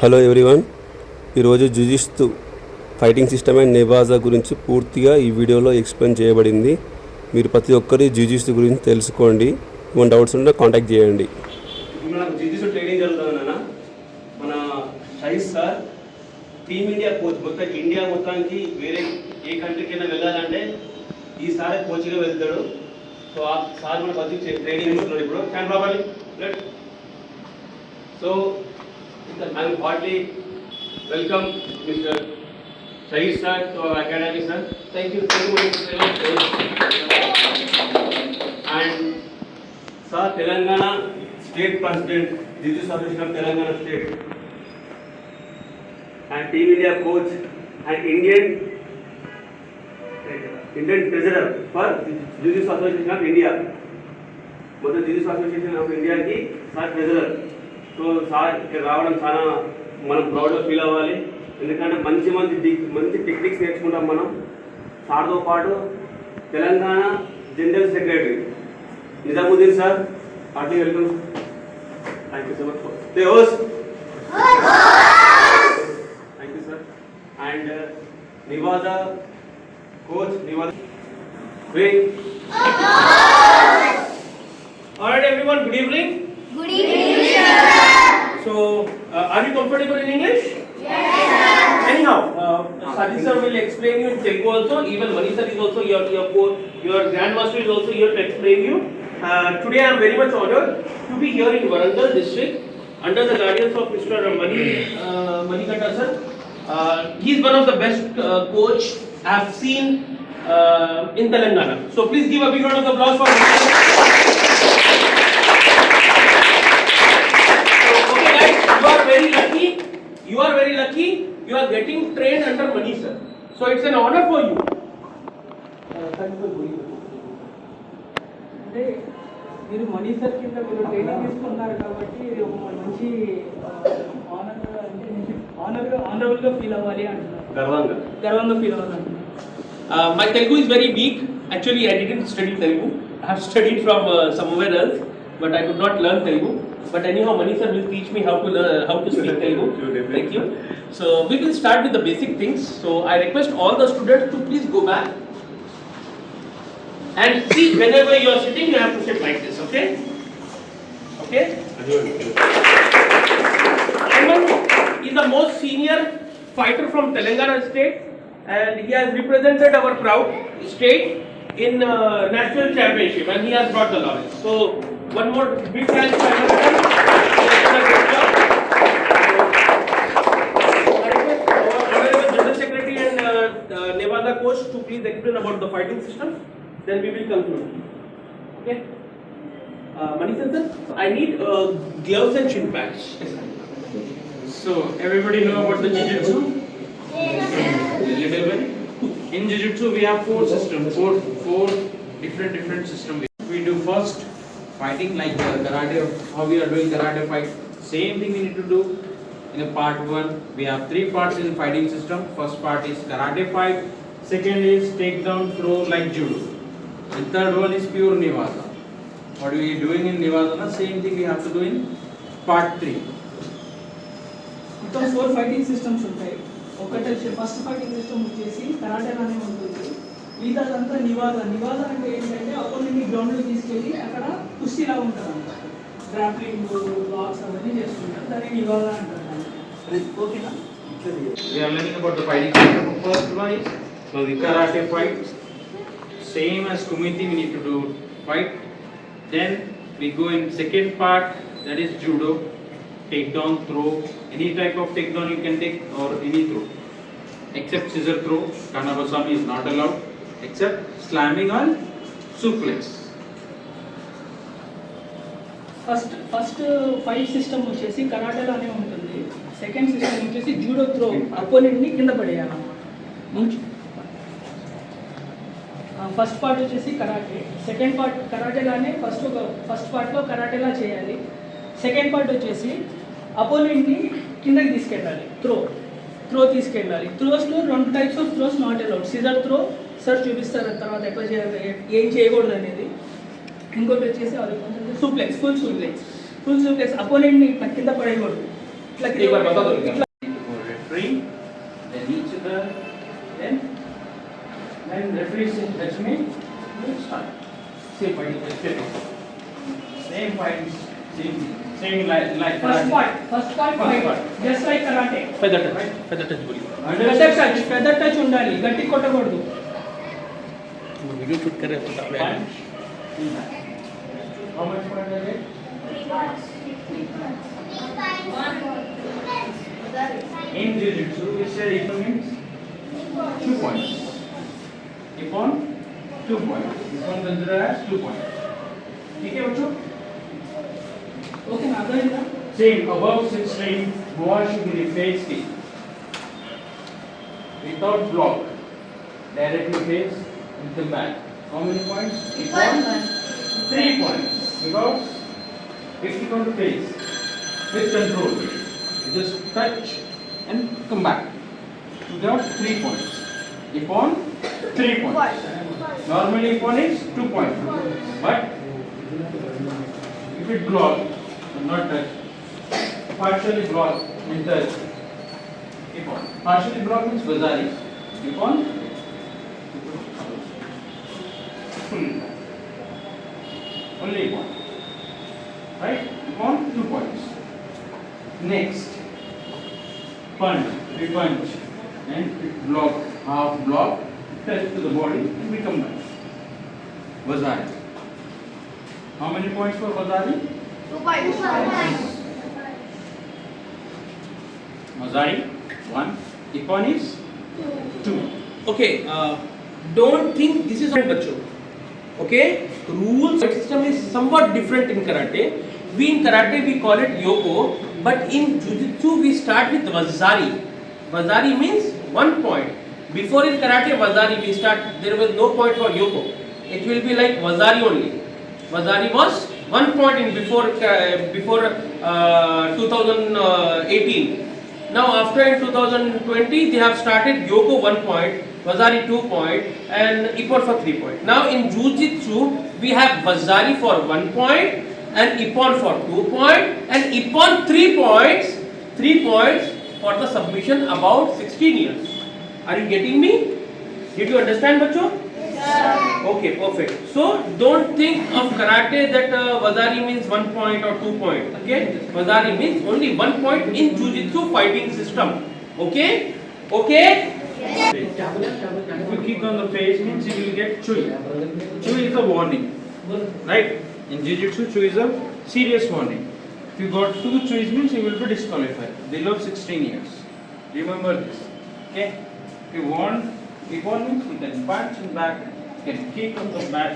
Hello everyone, ఈరోజు జుజిత్సు fighting system and నెవాజా గురించి పూర్తిగా ఈ వీడియోలో ఎక్స్ప్లెయిన్ చేయబడింది. మీరు ప్రతి ఒక్కరి జుజిత్సు గురించి తెలుసుకోండి. ఏమైనా డౌట్స్ ఉంటే కాంటాక్ట్ చేయండి. మనకు జుజిత్సు ట్రైనింగ్ జరుగుతుందన్న మన Shahid sir team India coach. మొత్తం ఇండియా మొత్తానికి వేరే ఏ కంట్రీకి అయినా వెళ్ళాలంటే ఈ సారే కోచ్గా వెళ్తాడు. సో ఆ సార్ మనకు వచ్చి ట్రైనింగ్ ఇస్తున్నాడు. ఇప్పుడు can properly let. So I am heartily welcome Mr. Shahid sir to our academy, sir. Thank you very much. And sir, Telangana State President, Jiu-Jitsu Association of Telangana State, and Team India coach and Indian treasurer for Jiu-Jitsu Association of India. मतलब Jiu-Jitsu Association of India की sir treasurer. So sir ఇక్కడ రావడం చాలా మనం ప్రౌడ్గా feel అవ్వాలి. ఎందుకంటే మంచి మంచి టెక్నిక్స్ నేర్చుకుంటాం మనం. సార్తో పాటు Telangana general secretary Nizamuddin sir, heartily welcome. Thank you so much for the host. Thank you sir. And నివాదా కోచ్ నివాదా. Alright everyone, good evening. Good evening, sir. So, are you comfortable in English? Yes, sir. Anyhow, Sajid sir will explain you in Telugu also. Even Mani sir is also your grandmaster is also here to explain you. Today I am very much honored to be here in Warangal district under the guidance of Mr. Manikanta sir. He is one of the best coach I have seen in Telangana. So please give a big round of applause for him. You are very lucky. You are getting trained under Mani sir. So it's an honor for you. అంటే మీరు money sir కింద మీరు training తీసుకున్నారు కాబట్టి ఇది ఒక మంచి ఆనరబుల్గా feel అవ్వాలి అంటున్నారు. గర్వంగా ఫీల్ అవ్వాలి అంటున్నారు. My Telugu is very weak. Actually, I didn't study Telugu. I have studied from somewhere else, but I could not learn Telugu. But anyhow, Mani sir will teach me how to speak Telugu. Thank you. So we will start with the basic things. So I request all the students to please go back and see, whenever you are sitting, you have to sit like this. Okay? Okay? Ayman is the most senior fighter from Telangana state, and he has represented our proud state in national championship, and he has brought the laurels. So one more big thanks to Ayman. General Secretary and Nevada coach to please explain about the fighting system. Then we will conclude. Okay. Mani sir, I need gloves and shin pads. So everybody know about the Jiu-Jitsu? Little bit. In Jiu-Jitsu we have four systems, four different systems. We do first fighting like karate, how we are doing karate fight. Same thing we need to do in a part 1. We have 3 parts in fighting system. First part is karate fight. Second is takedown throw like judo. And third one is pure Nevada. What we are doing in Nevada, same thing we have to do in part 3. మొత్తం 4 fighting systems ఉంటాయి. ఒకటి first fighting system వచ్చేసి కరాటేలానే ఉంటుంది. మిగతాదంతా నివాదా అంటే ఏంటంటే అపోనెంట్ని గ్రౌండ్లో తీసుకెళ్ళి అక్కడ కుస్తీలా ఉంటుంది అంట. గ్రాప్లింగ్ బాక్స్ అవన్నీ చేస్తుంటారు. దాన్ని నివాదా అంటారు. ఓకేనా? We are learning about the fighting system. First one is karate fight. Same as Kumiti, we need to do fight. Then we go in second part, that is judo. Takedown, throw, any type of takedown you can take or any throw. Except scissor throw, Kanabasami is not allowed. Except slamming or suplex. First fight system వచ్చేసి కరాటేలానే ఉంటుంది. Second system వచ్చేసి judo throw, అపోనెంట్ని కింద పడేయాలి. First part వచ్చేసి karate. Second part కరాటేలానే first పార్ట్లో కరాటేలా చేయాలి. Second part వచ్చేసి అపోనెంట్ని కిందకి తీసుకెళ్ళాలి. త్రో తీసుకెళ్ళాలి. త్రోస్లో 2 types of throws not allowed. Scissor throw sir చూపిస్తారు తర్వాత ఎట్లా చేయాలి, ఏం చేయకూడదు అనేది. ఇంకోటి వచ్చేసి అది ఫుల్ సూప్లెక్స్ అపోనెంట్ని కింద పడేయకూడదు. एक बार बता दो referee, then each other, then referee says that's me, you start. Same fighting, same fighting, same like First part First fight, part. just like karate. feather touch बोलिए. feather touch ఉండాలి, గట్టి కొట్టకూడదు. Video shoot कर रहे हैं How much point is it? In Jiu-Jitsu, we said Ippon means 2 points. Ippon, 2 points. Ippon considered as 2 points. ठीक है बच्चों? ఓకే నా అర్థమైందా? Same above 16, ball should be the face kick. Without block, directly face with the back. How many points? Ippon, 3 points. Because if you want to face with control, you just touch and come back. Without 3 points. Ippon, 3 points. Normally Ippon is 2 points. But if it block, not touch, partially block and touch, Ippon. Partially block means Vazari. Ippon, only Ippon. Right? Ippon, 2 points. Next, punch, we punch and block, half block, touch to the body and we come back. Vazari. How many points for Vazari? 2 points. Vazari, 1. Ippon is 2. Okay, don't think this is bachcho. Okay, rules system is somewhat different in karate. We in karate we call it yoko, but in jujitsu we start with wazari. Wazari means 1 point. Before in karate wazari we start, there was no point for yoko. It will be like wazari only. Wazari was 1 point in before 2018. Now after in 2020 they have started yoko 1 point, Vazari 2 point and Ippon for 3 point. Now in Jiu-Jitsu we have Vazari for 1 point and Ippon for 2 point and Ippon 3 points for the submission about 16 years. Are you getting me? Did you understand bachcho? Okay, perfect. So don't think of karate that Vazari means 1 point or 2 point. Okay, Vazari means only 1 point in Jiu-Jitsu fighting system. Okay, okay. If you kick on the face means you will get chui. Chui is a warning. Right? In Jiu-Jitsu, chui is a serious warning. If you got 2 chuis means you will be disqualified. Below 16 years. Remember this. Okay? If you want Ippon means you can punch in back, you can kick on the back,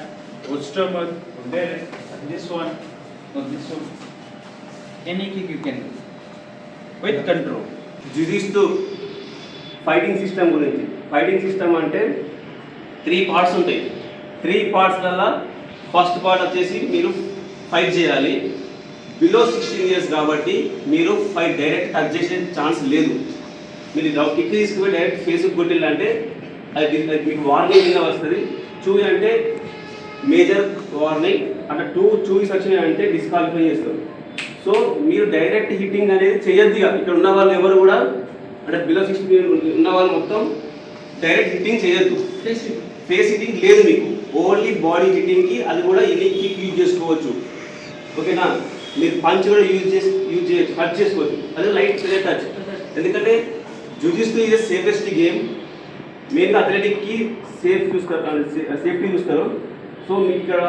or stomach, or there, this one, or this one. Any kick you can do. With control. జిజిస్తు fighting system గురించి. Fighting system అంటే 3 parts ఉంటాయి. 3 పార్ట్స్లలో first part వచ్చేసి మీరు fight చేయాలి. Below 16 years కాబట్టి మీరు fight direct touch చేసే ఛాన్స్ లేదు. మీరు కిక్ తీసుకుపోయి డైరెక్ట్ ఫేస్కి కొట్టిల్లంటే అది మీకు వార్నింగ్ కింద వస్తుంది. చూ అంటే మేజర్ వార్నింగ్, అట్లా 2 చూస్ వచ్చినాయి అంటే డిస్క్వాలిఫై చేస్తారు. సో మీరు డైరెక్ట్ హిట్టింగ్ అనేది చేయొద్దు. ఇక్కడ ఉన్న వాళ్ళు ఎవరు కూడా అంటే బిలో 16 ఉన్న వాళ్ళు మొత్తం డైరెక్ట్ హిట్టింగ్ చేయొద్దు. ఫేస్ హిట్టింగ్ లేదు మీకు, ఓన్లీ బాడీ హిట్టింగ్కి. అది కూడా ఎనీ కిక్ యూజ్ చేసుకోవచ్చు. ఓకేనా? మీరు పంచ్ కూడా యూజ్ చేయొచ్చు, టచ్ చేసుకోవచ్చు. అదే లైట్ టచ్. ఎందుకంటే జుజిస్తు ఈజ్ సేఫెస్ట్ గేమ్. మెయిన్గా అథ్లెటిక్కి సేఫ్టీ చూస్తారు. సో మీకు ఇక్కడ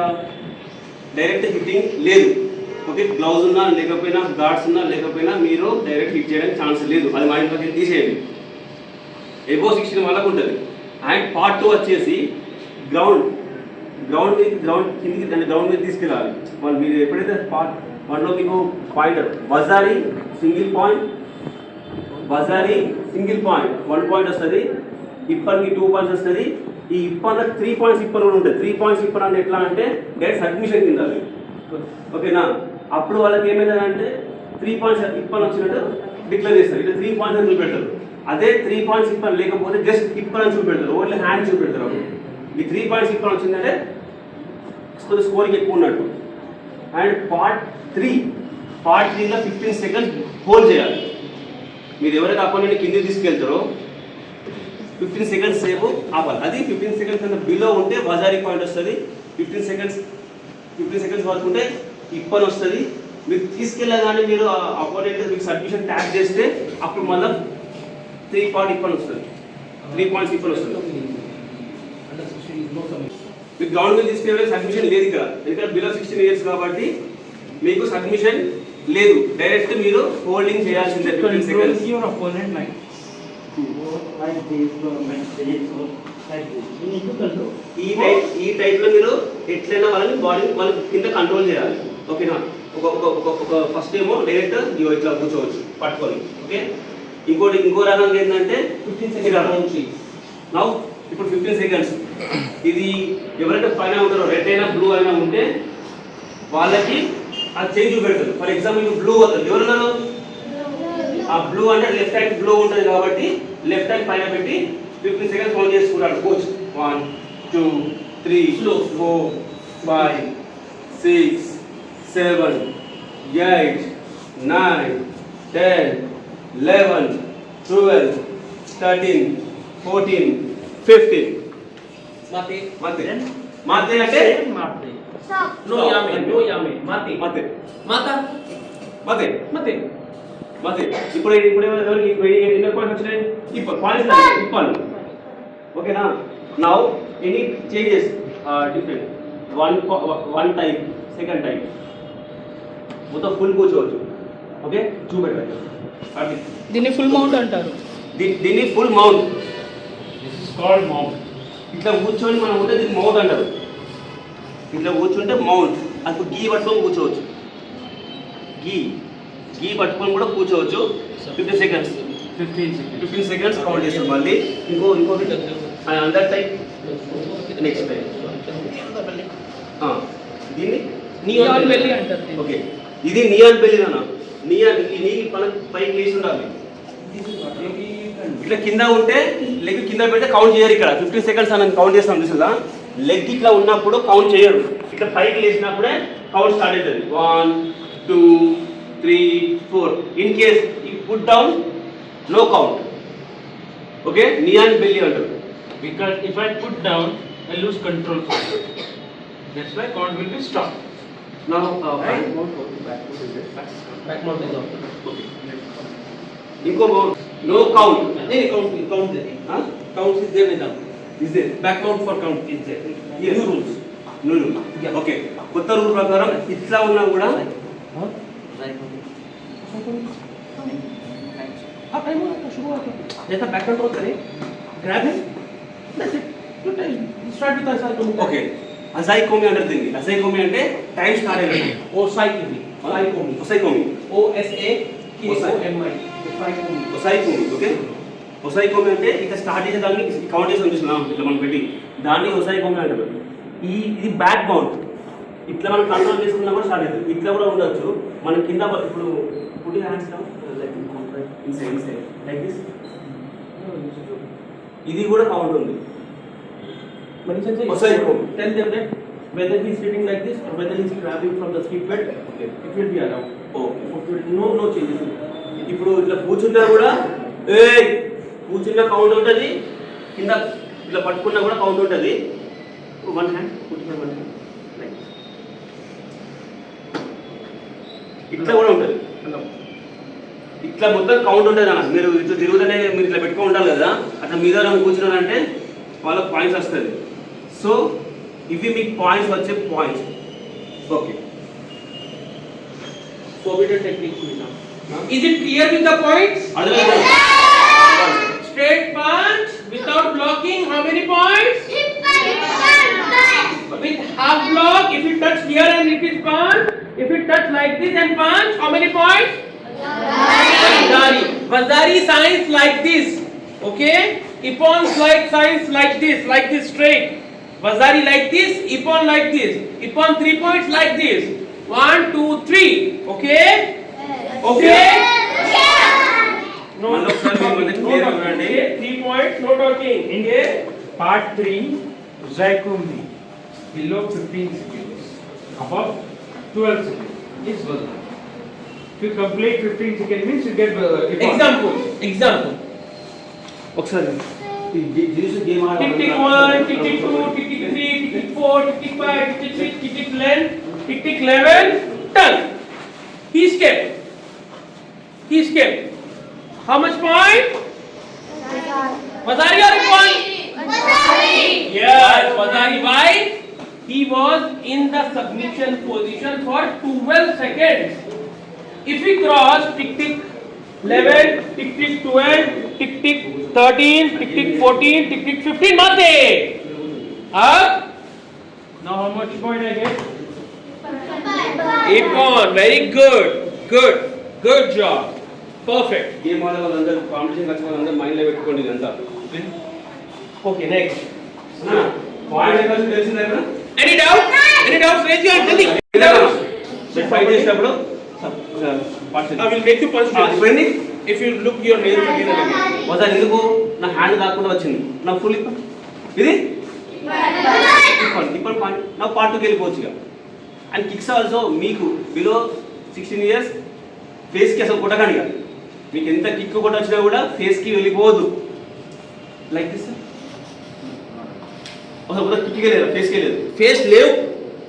డైరెక్ట్ హిట్టింగ్ లేదు. ఓకే, గ్లౌజ్ ఉన్నా లేకపోయినా, గార్డ్స్ ఉన్నా లేకపోయినా మీరు డైరెక్ట్ హిట్ చేయడానికి ఛాన్స్ లేదు. అది మైండ్ పక్కన తీసేయండి. ఎబో 16 వాళ్ళకు ఉంటుంది. అండ్ పార్ట్ 2 వచ్చేసి గ్రౌండ్ కిందికి దాన్ని గ్రౌండ్ మీద తీసుకెళ్ళాలి. వాళ్ళు మీరు ఎప్పుడైతే పార్ట్ 1లో మీకు పాయింటర్ వజారీ సింగిల్ పాయింట్ 1 పాయింట్ వస్తుంది. ఇప్పటికి 2 పాయింట్స్ వస్తుంది. ఈ ఇప్పట్లో 3 పాయింట్స్ ఇప్పలు కూడా ఉంటుంది. 3 పాయింట్స్ ఇప్పలు అంటే ఎట్లా అంటే డైరెక్ట్ సబ్మిషన్ కింద. ఓకేనా? అప్పుడు వాళ్ళకి ఏమైందంటే 3 పాయింట్స్ ఇప్పలు వచ్చినట్టు డిక్లేర్ చేస్తారు. ఇట్లా 3 పాయింట్స్ అని చూపెడతారు. అదే 3 పాయింట్స్ ఇప్పలు లేకపోతే జస్ట్ ఇప్పలు అని చూపెడతారు, ఓన్లీ హ్యాండ్ చూపెడతారు. అప్పుడు ఈ 3 పాయింట్స్ ఇప్పలు వచ్చిందంటే కొద్దిగా స్కోరింగ్ ఎక్కువ ఉన్నట్టు. అండ్ పార్ట్ 3లో 15 సెకండ్స్ హోల్డ్ చేయాలి. మీరు ఎవరైతే అపోనెంట్ కిందికి తీసుకెళ్తారో 15 సెకండ్స్ సేపు ఆపాలి. అది 15 సెకండ్స్ కన్నా బిలో ఉంటే వజారీ పాయింట్ వస్తుంది. 15 సెకండ్స్ వరకు ఉంటే ఇప్పని వస్తుంది. మీరు తీసుకెళ్ళగానే మీరు అపోనెంట్ మీకు సబ్మిషన్ ట్యాగ్ చేస్తే అప్పుడు మళ్ళీ 3 పాయింట్ ఇప్పని వస్తుంది. 3 పాయింట్స్ ఇప్పని వస్తుంది. మీకు గ్రౌండ్ మీద తీసుకెళ్ళే సబ్మిషన్ లేదు ఇక్కడ, ఎందుకంటే బిలో 16 ఇయర్స్ కాబట్టి మీకు సబ్మిషన్ లేదు. డైరెక్ట్ మీరు హోల్డింగ్ చేయాల్సిందే 15 seconds. your opponent like this, ఈ టైప్ లో మీరు ఎట్లైనా వాళ్ళని కింద కంట్రోల్ చేయాలి. ఓకేనా? ఒక ఫస్ట్ ఏమో డైరెక్ట్ ఇట్లా కూర్చోవచ్చు పట్టుకొని. ఓకే, ఇంకో రకంగా ఏంటంటే 15 సెకండ్స్. నౌ ఇప్పుడు 15 సెకండ్స్. ఇది ఎవరైతే పైన ఉంటారో రెడ్ అయినా బ్లూ అయినా ఉంటే వాళ్ళకి అది చేంజ్ చూపెడతారు. ఫర్ ఎగ్జాంపుల్ బ్లూ అవుతుంది, ఎవరున్నారు? ఆ బ్లూ అంటే లెఫ్ట్ హ్యాండ్ బ్లూ ఉంటుంది కాబట్టి లెఫ్ట్ హ్యాండ్ పైన పెట్టి 15 సెకండ్స్ కౌంట్ చేసుకుంటాడు కోచ్. 1 2 3 4 5 6 7 8 9 10 11 12 13 14 15. Mate. మాతే అంటే Stop. No yame. Mate. మాతే Mata. మాతే Mate. మాతే. ఇప్పుడు ఎవరికి ఎన్ని పాయింట్స్ వచ్చినాయి? పాయింట్స్ ఇప్పాలి. ఓకేనా? Now any changes different. One type, second type మొత్తం ఫుల్ కూర్చోవచ్చు. ఓకే, చూపెట్టండి. దీన్ని ఫుల్ మౌంట్ అంటారు. దీన్ని full mount. this is called mount. ఇట్లా కూర్చొని మనం ఉంటే దీన్ని మౌంట్ అంటారు. ఇట్లా కూర్చుంటే మౌంట్. అది గీ పట్టుకొని కూర్చోవచ్చు. గీ పట్టుకొని కూడా కూర్చోవచ్చు. 15 సెకండ్స్ 15 సెకండ్స్ కౌంట్ చేస్తాం. మళ్ళీ ఇంకోటి అందర్ టైప్. నెక్స్ట్ టైప్ దీన్ని నియాన్ బెల్లి అంటారు దీన్ని. ఓకే, ఇది నియాన్ బెల్లి అన్న. నియాన్ ఈ పైకి లేచి ఉండాలి. ఇట్లా కింద ఉంటే లెగ్ కింద పెడితే కౌంట్ చేయరు. ఇక్కడ 15 సెకండ్స్ అని కౌంట్ చేస్తాం చూసిందా? లెగ్ ఇట్లా ఉన్నప్పుడు కౌంట్ చేయరు. ఇట్లా పైకి లేచినప్పుడే కౌంట్ స్టార్ట్ అవుతుంది. 1 2 3 4. In case put down no count. Okay, knee on belly అంటారు. Because if I put down, I lose control. That's why count will be stopped. Now, Back mount is off. ఇంకో no count. Count there. Count is there without. Is there. Back mount for count is there. Yes. New rules. Okay, కొత్త rule ప్రకారం ఇట్లా ఉన్నా కూడా जैसा back control करे, grab him, that's it. You start with asai. Okay, అసైకోమి అంటారు దీన్ని. అసైకోమి అంటే టైం స్టార్ట్ అయినట్టు. Osaicomi. ఒసైకోమి. OSAKOMI. ఒసైకోమి. ఓకే, ఒసైకోమి అంటే ఇక స్టార్ట్ చేసే దాన్ని కౌంట్ చేసి చూసినా ఇట్లా మనం పెట్టి దాన్ని ఒసైకోమి అంటారు. ఇది బ్యాక్ కౌంట్. ఇట్లా మనం కంట్రోల్ చేసుకున్నా కూడా స్టార్ట్ అవుతుంది. ఇట్లా కూడా ఉండొచ్చు. మనం కింద ఇప్పుడు put hands down like inside like this. ఇది కూడా కౌంట్ ఉంది. But you can say, Osaicomi. tell them that whether he is sitting like this or whether he is grabbing from the seat belt, Okay. it will be allowed. Okay, No changes. ఇప్పుడు ఇట్లా కూర్చున్నా కూడా కూర్చున్న count ఉంటుంది. కింద ఇట్లా పట్టుకున్నా కూడా కౌంట్ ఉంటుంది. వన్ హ్యాండ్ కూర్చున్న వన్ హ్యాండ్ ఇట్లా కూడా ఉంటుంది. ఇట్లా మొత్తం కౌంట్ ఉంటుంది అన్న. మీరు ఇట్లా తిరుగుతూనే మీరు ఇట్లా పెట్టుకో ఉండాలి కదా, అట్లా మీద కూర్చున్నారంటే వాళ్ళకి పాయింట్స్ వస్తుంది. సో ఇవి మీకు పాయింట్స్ వచ్చే points. Okay, Forbidden technique to be done. Is it clear with the points? అర్థమైందా? Straight punch without blocking. How many points? With half block, if it touch here and it is punch. If it touch like this and punch, how many points? Vazari signs like this. Okay? Ippon signs like this straight. Vazari like this, Ippon like this. Ippon 3 points like this. 1 2 3. Okay? Okay? No. మళ్ళీ ఒకసారి మీ ముందు No clear గా talking. ఉండండి. Okay? 3 points, no talking. Okay? Part 3, Zycomi. Below 15 seconds. Above 12 seconds is Vazari. you complete 15 seconds means you get ippon. Example. ఒకసారి ఈ Jesus game Tick tick 1, tick tick 2, tick tick 3, tick tick 4, tick tick 5, tick tick 6, tick tick 11, tick tick 11, done. He escaped. He escaped. How much point? Wazari or Ippon? Yes, Wazari. Why? He was in the submission position for 12 seconds. If he crossed tick tick 11, tick tick 12, tick tick 13, tick tick 14, tick tick 15, mate. Up. Now how much point I get? Ippon, very good. Good job. Perfect. Game ఆడే వాళ్ళందరూ competition వచ్చిన వాళ్ళందరూ మైండ్లో పెట్టుకోండి ఇదంతా Okay, next. Point ఎక్కడ తెలిసిందే కదా Any doubt? Any doubts? Raise your hand. Jaldi. Any doubts? Fight చేసినప్పుడు I will make you punch nails. ఇప్పుడండి If you look your nails again and again. ఒకసారి ఎందుకు నా హ్యాండ్ కాకుండా వచ్చింది నా ఫుల్ ఇది ఇప్పుడు పాయింట్ నా పార్ట్ 2కి వెళ్ళిపోవచ్చు ఇక అండ్ కిక్స్ ఆల్సో మీకు బిలో 16 ఇయర్స్ ఫేస్కి అసలు కొట్టకండి ఇక మీకు ఎంత కిక్ కొట్టొచ్చినా కూడా ఫేస్కి వెళ్ళిపోవద్దు లైక్ దిస్ అసలు కూడా కిక్కి లేదు ఫేస్కి లేదు Face లేవు.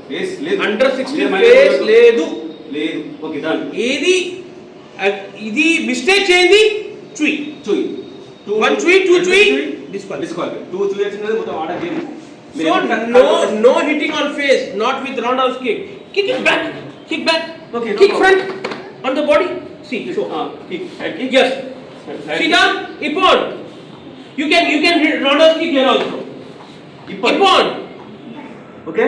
ఫేస్ లేదు Under 16 లేదు, face లేదు. లేదు ఓకే డన్ ఏది ఇది మిస్టేక్ చేయండి చూయి. చూయి 1 చూయి 2 చూయి disqualify. డిస్క్వాలిఫై 2 చూయాల్సినది మొత్తం ఆట game So no hitting on face, not with roundhouse kick. Kick it back. Kick back. Okay, no Kick problem. front on the body. See. So kick head kick yes. Sida, Ippon. You can hit roundhouse kick here also. Ippon. Okay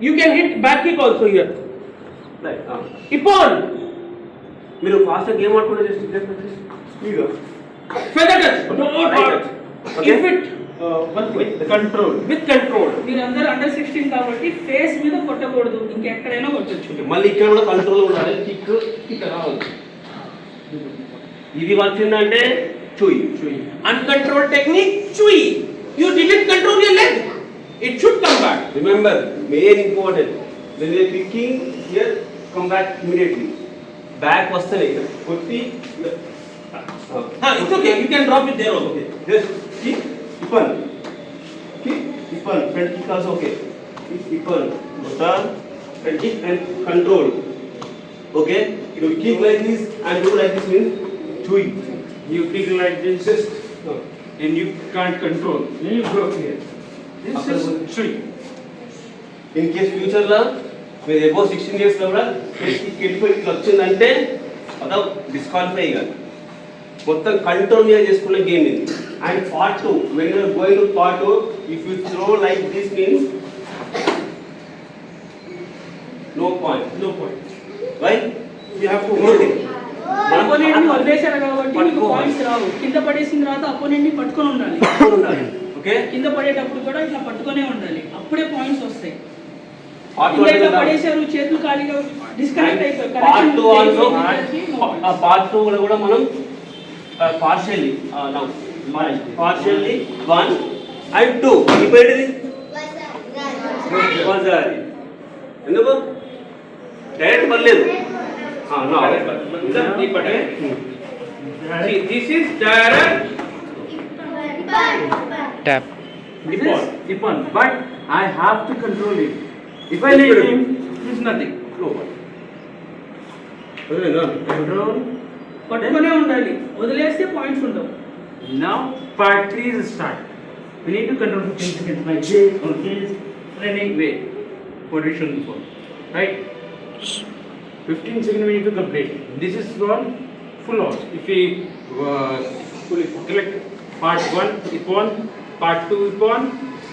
You can hit back kick also here. Right Ippon. మీరు fast game ఆడుకుంటే చేస్తే speed Feather touch. No Right touch. Okay. If it with control with control. మీరందరూ under 16 కాబట్టి face మీద కొట్టకూడదు, ఇంకెక్కడైనా కొట్టొచ్చు. మళ్ళీ ఇక్కడ కూడా కంట్రోల్ ఉండాలి కిక్ కిక్ రావాలి ఇది వచ్చిందంటే చూయి Uncontrolled technique. Chui. You didn't control your leg. It should come back. Remember main important when you are kicking here come back immediately back వస్తలే ఇక్కడ కొట్టి It's okay. You can drop it there also. Okay just kick ఇప్పన్ kick ఇప్పన్ front kick also okay kick ఇప్పన్ turn front kick and control okay you kick like this and do like this means చూయి You kick like this just and you can't control. Then you go here. This is three. In case ఫ్యూచర్లో మీరు above 16 years లో కూడా face kick వెళ్ళిపోయి ఇట్లా వచ్చిందంటే అదా disqualify కాదు మొత్తం కంట్రోల్ మీద చేసుకున్న గేమ్ ఇది and part 2 when you going to part 2 if you throw like this means no point No point. Why you have to opponent ని వదిలేశారు కాబట్టి మీకు పాయింట్స్ రావు. కింద పడేసిన తర్వాత అపోనెంట్ ని పట్టుకొని ఉండాలి. ఓకే కింద పడేటప్పుడు కూడా ఇట్లా పట్టుకొనే ఉండాలి, అప్పుడే పాయింట్స్ వస్తాయి. పార్ట్ కింద ఇట్లా 2 పడేశారు, చేతులు ఖాళీగా డిస్కనెక్ట్ అయిపోయి పార్ట్ 2 ఆల్సో పార్ట్ 2 కూడా మనం పార్షియల్లీ నౌ పార్షియల్లీ 1 అండ్ 2 ఇప్పుడు ఏంటిది వజారి ఎందుకు డైరెక్ట్ పర్లేదు no See, this is direct. Tap. This is Ippon, but I have to control it. If I leave him, it's nothing. No. Control. పట్టుకొనే ఉండాలి, వదిలేస్తే points ఉండవు. Now part 3 is start. We need to control 15 seconds like this or this in any way. What we should before. Right? 15 seconds we need to complete. This is one full house. If we fully collect part 1 Ippon, part 2 Ippon,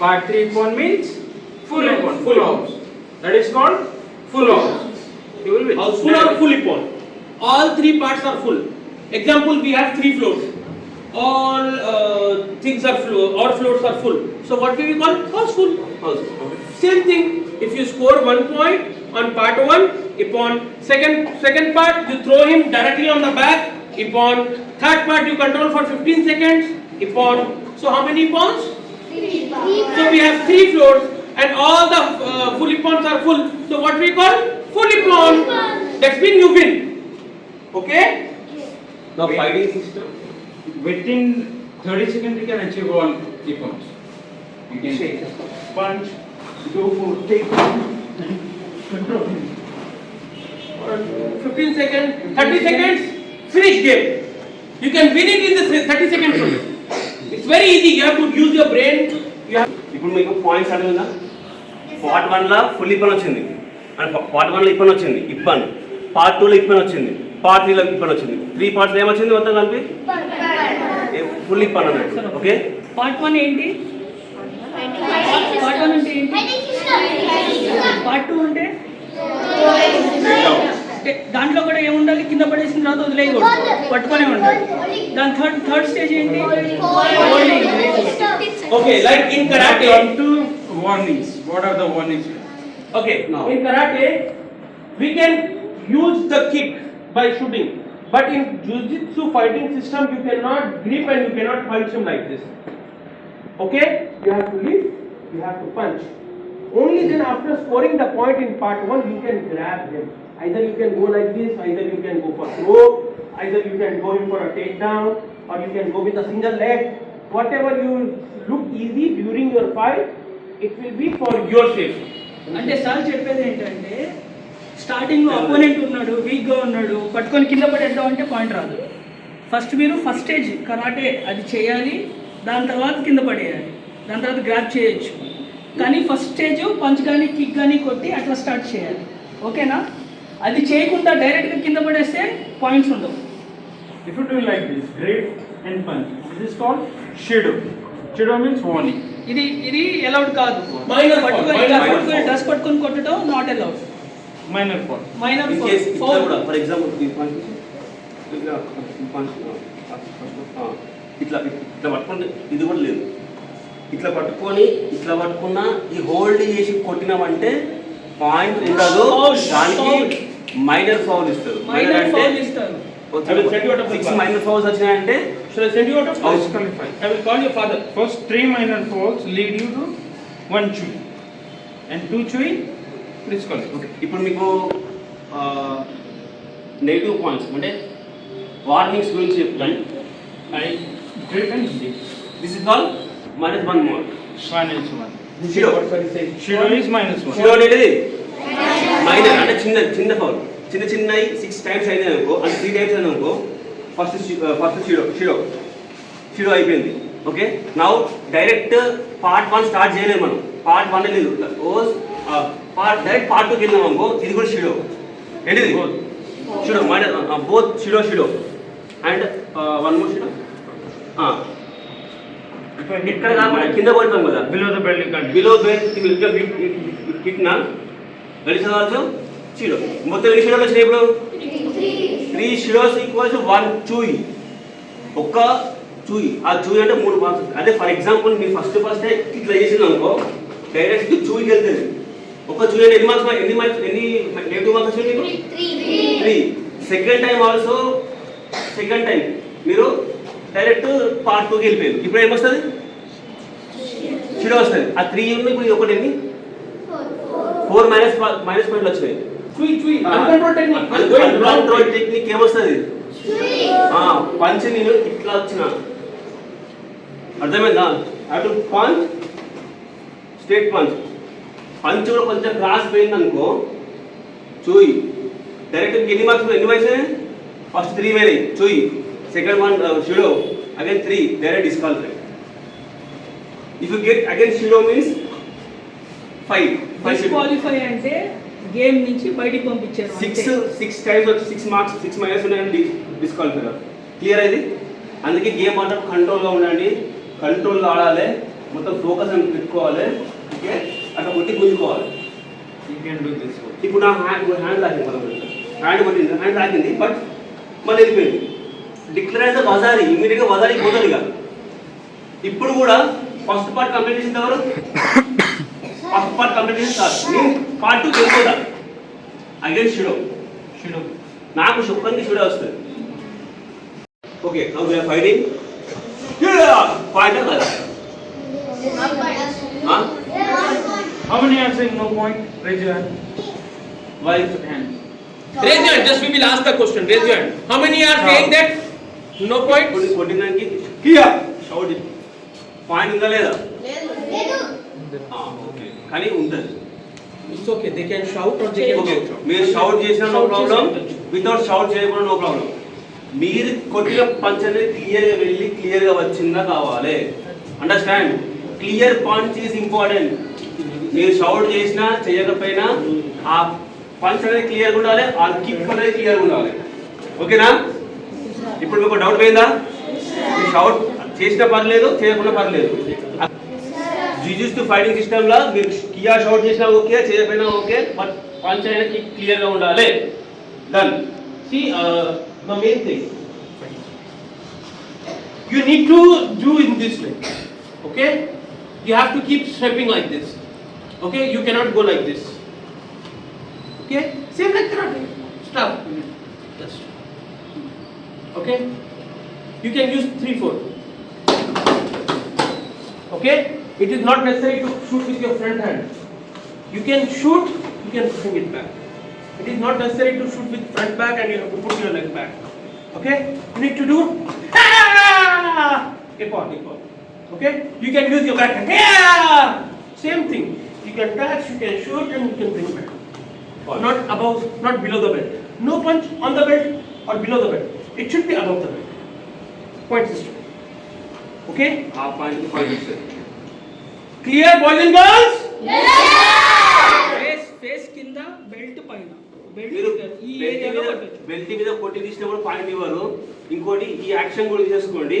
part 3 Ippon means full Ippon, full house. That is called full house. You will win. Full or full Ippon. All three parts are full. Example, we have 3 floors. All things are full. All floors are full. So what do we call? House full. House. Same thing. If you score 1 point on part 1, Ippon. Second part, you throw him directly on the back. Ippon. Third part, you control for 15 seconds. Ippon. So how many Ippons? So we have 3 floors and all the full Ippons are full. So what we call? Full Ippon. That's mean you win. Okay? Now fighting system. Within 30 seconds you can achieve all the points. You can take punch, go for take, and control him. 15 seconds, 30 seconds, finish game. You can win it in the 30 seconds only. It's very easy. You have to use your brain. You have. ఇప్పుడు మీకు points అడిగిందా part 1లో full ఇప్పన్ వచ్చింది and part 1లో ఇప్పన్ వచ్చింది ఇప్పన్ part 2లో ఇప్పన్ వచ్చింది part 3లో ఇప్పన్ వచ్చింది 3 parts ఏమొచ్చింది మొత్తం కలిపి ఫుల్ ఇప్పన్ అన్నట్టు ఓకే పార్ట్ 1 ఏంటి? పార్ట్ 1 అంటే ఏంటి? పార్ట్ 2 అంటే దాంట్లో కూడా ఏముండాలి? కింద పడేసిన తర్వాత వదిలేయకూడదు, పట్టుకొనే ఉండాలి. దాని థర్డ్ స్టేజ్ ఏంటి? Okay, like in karate. One to warnings. What are the warnings? Okay, No. in karate, we can use the kick by shooting. But in jiu-jitsu fighting system, you cannot grip and you cannot punch him like this. Okay? You have to lift, you have to punch. Only then after scoring the point in part 1, you can grab him. Either you can go like this, either you can go for throw, either you can go in for a takedown, or you can go with a single leg. Whatever you look easy during your fight, it will be for your safety. అంటే sir చెప్పేది ఏంటంటే starting లో opponent ఉన్నాడు, week గా ఉన్నాడు, పట్టుకొని కింద పడేద్దాం అంటే పాయింట్ రాదు. ఫస్ట్ మీరు ఫస్ట్ స్టేజ్ కరాటే అది చేయాలి, దాని తర్వాత కింద పడేయాలి, దాని తర్వాత గ్రాప్ చేయొచ్చు. కానీ ఫస్ట్ స్టేజ్ పంచ్ కానీ కిక్ కానీ కొట్టి అట్లా స్టార్ట్ చేయాలి. ఓకేనా? అది చేయకుండా డైరెక్ట్గా కింద పడేస్తే పాయింట్స్ ఉండవు. If you do like this, grip and punch. This is called Shido. Shido means warning. ఇది అలౌడ్ కాదు. Minor fault, minor fault. Dress పట్టుకొని కొట్టడం not allowed. Minor fault. Minor in case ఇట్లా కూడా ఫర్ ఎగ్జాంపుల్ ఇట్లా ఇట్లా ఇట్లా పట్టుకుంటే ఇది కూడా లేదు ఇట్లా పట్టుకొని ఇట్లా పట్టుకున్నా ఈ హోల్డ్ చేసి కొట్టినామంటే పాయింట్ ఉండదు దానికి మైనర్ ఫౌల్ ఇస్తారు మైనర్ ఫౌల్ ఇస్తారు. I will send you out of the 6 class. Minor fouls వచ్చినాయంటే Shall I send you out of class? Disqualified. I will call your father. First 3 minor faults lead you to 1 chui. And 2 chui, disqualified. ఇప్పుడు మీకు negative points అంటే warnings గురించి చెప్తాను I grip and grip. This is call -1 more Minus 1. షిడో Shido is minus 1. షిడో అనేది minor అంటే చిన్న foul చిన్నవి 6 times అయినాయి అనుకో అంటే 3 టైమ్స్ అయినా అనుకో ఫస్ట్ షిడో అయిపోయింది. Okay now direct part 1 start చేయలేము మనం పార్ట్ 1 లేదు డైరెక్ట్ పార్ట్ 2కి వెళ్ళాం అనుకో ఇది కూడా షిడో ఏంటిది షిడో మైనర్ బోత్ షిడో అండ్ 1 మోర్ షిడో ఇక్కడ కాకుండా కింద పడతాం కదా Below the belt you can't. Below belt కిట్నా గడిచిన ఆల్సో షిడో మొత్తం ఎన్ని షిడోలు వచ్చినాయి ఇప్పుడు 3 షిడోస్ ఈక్వల్స్ 1 చూయి ఒక్క చూయి ఆ చూయి అంటే 3 మార్క్స్ అదే ఫర్ ఎగ్జాంపుల్ మీ ఫస్ట్ ఇట్లా చేసింది అనుకో డైరెక్ట్ చూయికి వెళ్తుంది ఒక చూయి అంటే ఎన్ని నెగిటివ్ మార్క్స్ వచ్చినాయి మీకు 3 second time also second time మీరు డైరెక్ట్ పార్ట్ 2కి వెళ్ళిపోయారు ఇప్పుడు ఏమొస్తుంది షిడో వస్తుంది ఆ 3 ఉంది ఇప్పుడు ఒకటి ఎన్ని 4 మైనస్ పాయింట్లు వచ్చినాయి Chui. Uncontrolled technique. Uncontrol technique ఏమొస్తుంది పంచ్ నేను ఇట్లా వచ్చిన అర్థమైందా అటు పంచ్ స్ట్రేట్ పంచ్ కూడా కొంచెం క్రాస్ పోయింది అనుకో చూయి డైరెక్ట్ ఎన్ని మార్క్స్ ఎన్ని వయసు ఫస్ట్ 3 పోయినాయి చూయి సెకండ్ 1 షిడో again 3 direct disqualify if you get again షిడో మీన్స్ 5 డిస్క్వాలిఫై అంటే గేమ్ నుంచి బయటికి పంపించారు. 6 టైమ్స్ వచ్చి 6 మార్క్స్ 6 మైనస్ ఉన్నాయని డిస్క్వాలిఫై క్లియర్ అయింది. అందుకే గేమ్ మాత్రం కంట్రోల్గా ఉండండి, కంట్రోల్గా ఆడాలి, మొత్తం ఫోకస్ అని పెట్టుకోవాలి. ఓకే అట్లా కొట్టి గుంజుకోవాలి. You can do this. ఇప్పుడు నా హ్యాండ్ లాగింది హ్యాండ్ కొట్టింది హ్యాండ్ లాగింది బట్ మళ్ళీ వెళ్ళిపోయింది డిక్లేర్ అయితే వజారి ఇమీడియట్గా వజారికి పోతుంది ఇక. ఇప్పుడు కూడా ఫస్ట్ పార్ట్ కంప్లీట్ చేసిన తర్వాత ఫస్ట్ పార్ట్ కంప్లీట్ చేసిన తర్వాత నేను పార్ట్ 2 వెళ్ళిపోతా అగైన్ షిడో నాకు శుభ్రంగా షిడో వస్తుంది. Okay now we are fighting point కదా How many are saying no point? Raise your hand. Why Hand. Raise your hand. Just we will ask the question. Raise your hand. How many are saying that no point? కొట్టినానికి clear shot point ఉందా లేదా okay కానీ ఉంటుంది It's okay. They can shout or they can okay shout. మీరు shout చేసినా no problem without shout చేయకుండా no problem మీరు కొట్టిన పంచ్ అనేది క్లియర్గా వెళ్ళి క్లియర్గా వచ్చిందా కావాలి understand clear punch is important మీరు షౌట్ చేసినా చేయకపోయినా ఆ పంచ్ అనేది క్లియర్గా ఉండాలి ఆ కిక్ అనేది క్లియర్గా ఉండాలి ఓకేనా ఇప్పుడు మీకు డౌట్ పోయిందా మీరు షౌట్ చేసినా పర్లేదు చేయకుండా పర్లేదు జూజిట్సు ఫైటింగ్ సిస్టమ్ లా మీరు కియా షౌట్ చేసినా ఓకే చేయకపోయినా ఓకే బట్ పంచ్ అయినా కిక్ క్లియర్గా ఉండాలి done See, the main thing. You need to do in this way. Okay? You have to keep stepping like this. Okay? You cannot go like this. Okay? Same like karate. Stop. Just. Okay? You can use 3-4. Okay? It is not necessary to shoot with your front hand. You can shoot, you can bring it back. It is not necessary to shoot with front back and you have to put your leg back. Okay? You need to do epaul. Okay? You can use your back hand. Same thing. You can touch, you can shoot and you can bring back. Not above, not below the belt. No punch on the belt or below the belt. It should be above the belt. Point system. Okay? ఆ point point Clear, boys and girls? Face కింద belt పైన మీరు belt ఈ ఏరియాలో కొట్టచ్చు. Belt మీద కొట్టి తీసినప్పుడు పాయింట్ ఇవ్వరు ఇంకోటి ఈ యాక్షన్ కూడా తీసేసుకోండి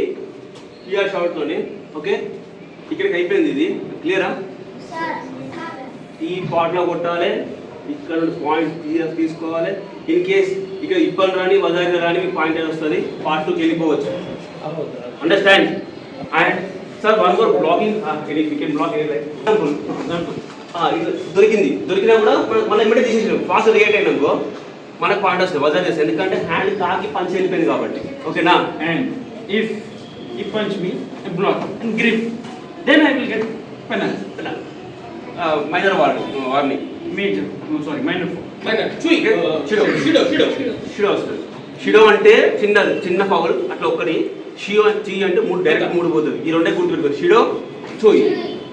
ఈ షాట్ తోని ఓకే ఇక్కడికి అయిపోయింది ఇది క్లియరా ఈ పార్ట్ లో కొట్టాలి ఇక్కడ పాయింట్ తీసుకోవాలి ఇన్ కేస్ ఇక్కడ ఇబ్బంది రాని వదారి రాని మీకు పాయింట్ అని వస్తుంది పార్ట్ టూకి వెళ్ళిపోవచ్చు understand and sir one more blogging can block దొరికినా కూడా మనం ఇమ్మడే తీసేసాం ఫాస్ట్ రియాక్ట్ అయినాకో మనకు పాయింట్ వస్తుంది వజా చేస్తాం ఎందుకంటే హ్యాండ్ తాకి పంచ్ వెళ్ళిపోయింది కాబట్టి ఓకేనా And if he punch me, I block and grip, then I will get penalty. Minor warning Major, no sorry, minor foul. Shido వస్తుంది షిడో అంటే చిన్న ఫౌల్ అట్లా ఒక్కటి షియో చీ అంటే డైరెక్ట్ మూడు పోతుంది ఈ రెండే గుర్తుపెట్టుకోరు షిడో చూయి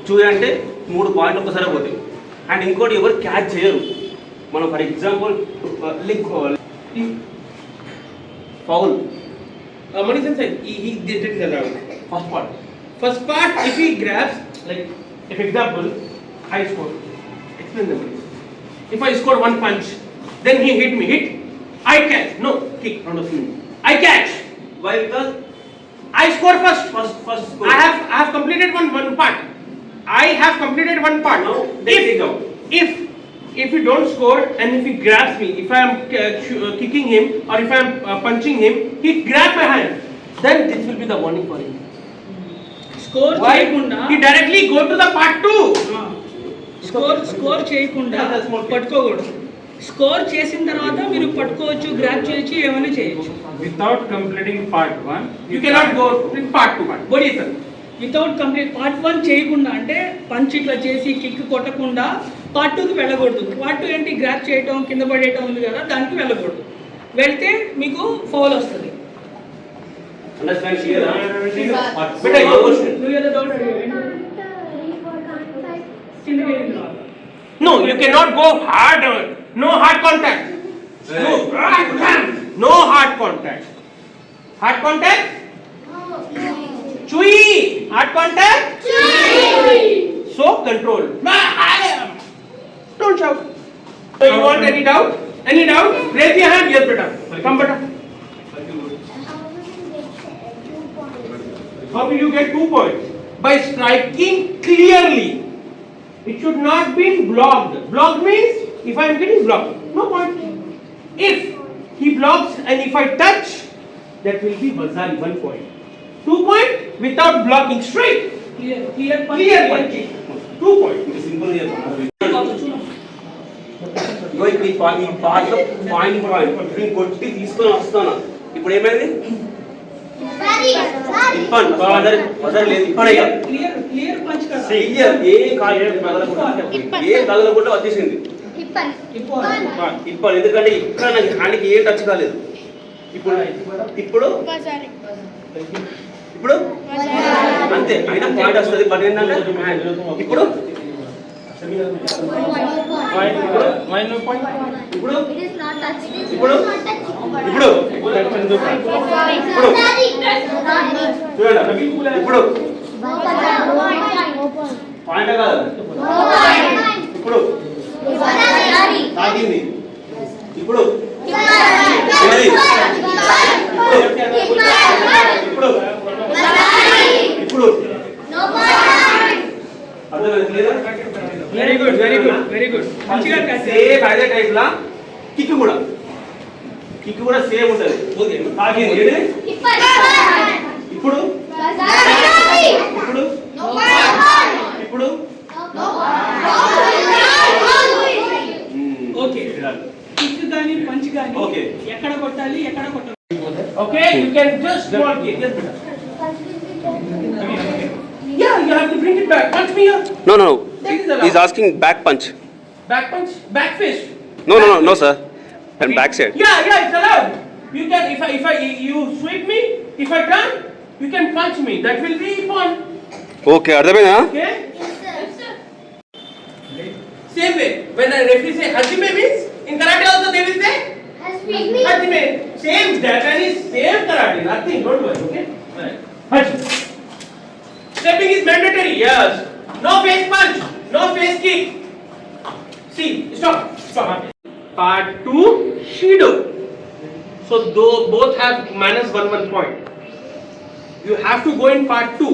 చూయి అంటే 3 పాయింట్లు ఒక్కసారి పోతాయి అండ్ ఇంకోటి ఎవరు క్యాచ్ చేయరు మనం for example like foul Manish said he did it around. First part First part, if he grabs, like, if example, I score. Explain the Manish. If I score 1 punch, then he hit me, I catch. No, kick, not a swing. I catch. Why because I score first. First I have completed one part. I have completed one part. Now, they take out. If you don't score and if he grabs me, if I am kicking him or if I am punching him, he grab my hand. Then this will be the warning for him. Score Why? చేయకుండా He directly go to the part 2. Score చేయకుండా పట్టుకోకూడదు. Score చేసిన తర్వాత మీరు పట్టుకోవచ్చు, grab చేయొచ్చు, ఏమైనా చేయొచ్చు. Without completing part 1, You cannot go in part 2. What is it? Without complete part 1 చేయకుండా అంటే పంచ్ ఇట్లా చేసి కిక్ కొట్టకుండా పార్ట్ 2కి వెళ్ళకూడదు. పార్ట్ 2 ఏంటి, గ్రాబ్ చేయటం కింద పడేయటం ఉంది కదా, దానికి వెళ్ళకూడదు. వెళ్తే మీకు ఫౌల్ వస్తుంది. Understand clear But I have a question. నువ్వు ఏదో డౌట్ అడిగావు. కిందకి వెళ్ళిన తర్వాత No, you cannot go hard. No hard contact. No hard contact. Hard contact? Chui. Hard contact? So control. Don't shout. So you want any doubt? Any doubt? Raise your hand. Yes, better. Come, better. How do you get 2 points? By striking clearly. It should not be blocked. Blocked means if I am getting blocked, no point. If he blocks and if I touch, that will be Vazari 1 point. 2 point without blocking straight. Clear Clear punching. 2 point. Simple ఈ part లో point నేను కొట్టి తీసుకొని వస్తాను ఇప్పుడు ఏమైంది ఇప్పన్ whether లేదు ఇప్పన్ అయ్యా క్లియర్ పంచ్ కదా. ఏ తగలకుండా వచ్చేసింది ఇప్పుడు ఎందుకంటే ఇక్కడ నాకు హ్యాండ్కి ఏం టచ్ కాలేదు. ఇప్పుడు ఇప్పుడు ఇప్పుడు అంతే అయినా పాయింట్ వస్తుంది. బట్ ఏంటంటే ఇప్పుడు ఇప్పుడు ఇప్పుడు ఇప్పుడు చూడండి ఇప్పుడు పాయింట్ కాదు ఇప్పుడు తాగింది ఇప్పుడు ఇప్పుడు ఇప్పుడు very good very good very good మంచిగా సేమ్ అదే టైప్ లా కిక్ కూడా సేమ్ ఉంటుంది. తాగింది ఇప్పుడు ఇప్పుడు ఇప్పుడు ఓకే కిక్ గాని పంచ్ గాని ఓకే ఎక్కడ కొట్టాలి ఎక్కడ కొట్టాలి. Okay, you can just walk it. Yes, brother. Yeah, you have to bring it back. Punch me here. No, no, no. This is allowed. He's asking back punch. Back punch, back fist. No, no, no, no, sir. And back side. Yeah, it's allowed. You can, if you sweep me, if I turn, you can punch me. That will be fun. Okay, అర్థమైనా? Okay? Same way. When a referee say Hajime means, in karate also they will say Hajime. Same Japanese, same karate. Nothing. Don't worry. Okay? Right. Hajime. Stepping is mandatory. Yes. No face punch. No face kick. See. Stop. Part 2 Shido. So though both have -1 point. You have to go in part 2.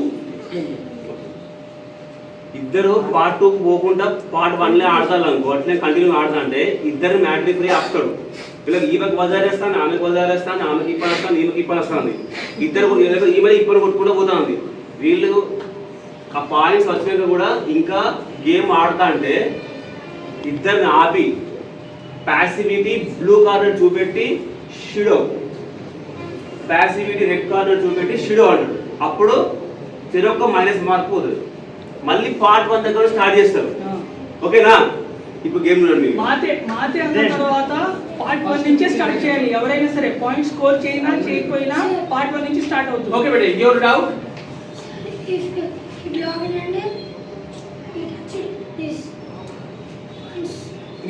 ఇద్దరు part 2 పోకుండా part 1 ఆడతారు అనుకో. అట్లే continue ఆడతా అంటే ఇద్దరు mat referee ఆపుతాడు. ఇలా ఈమెకు వజారేస్తాను, ఆమెకు వజారేస్తాను, ఆమెకి ఇప్పని వస్తాను, ఈమెకి ఇప్పని వస్తుంది. ఇద్దరు ఈమె ఇప్పని కొట్టుకుంటూ పోతా ఉంది. వీళ్ళు ఆ పాయింట్స్ వచ్చినాక కూడా ఇంకా గేమ్ ఆడతా అంటే ఇద్దరిని ఆపి ప్యాసివిటీ బ్లూ కార్నర్ చూపెట్టి షిడో, ప్యాసివిటీ రెడ్ కార్నర్ చూపెట్టి షిడో అంటాడు. అప్పుడు చెరొక్క మైనస్ మార్క్ పోతుంది. మళ్ళీ పార్ట్ 1 దగ్గర స్టార్ట్ చేస్తారు. ఓకేనా? ఇప్పుడు గేమ్ చూడండి. మాతే అన్న తర్వాత పార్ట్ 1 నుంచే స్టార్ట్ చేయాలి. ఎవరైనా సరే పాయింట్ స్కోర్ చేయినా చేయకపోయినా పార్ట్ 1 నుంచి స్టార్ట్ అవుతుంది. Okay, but your doubt?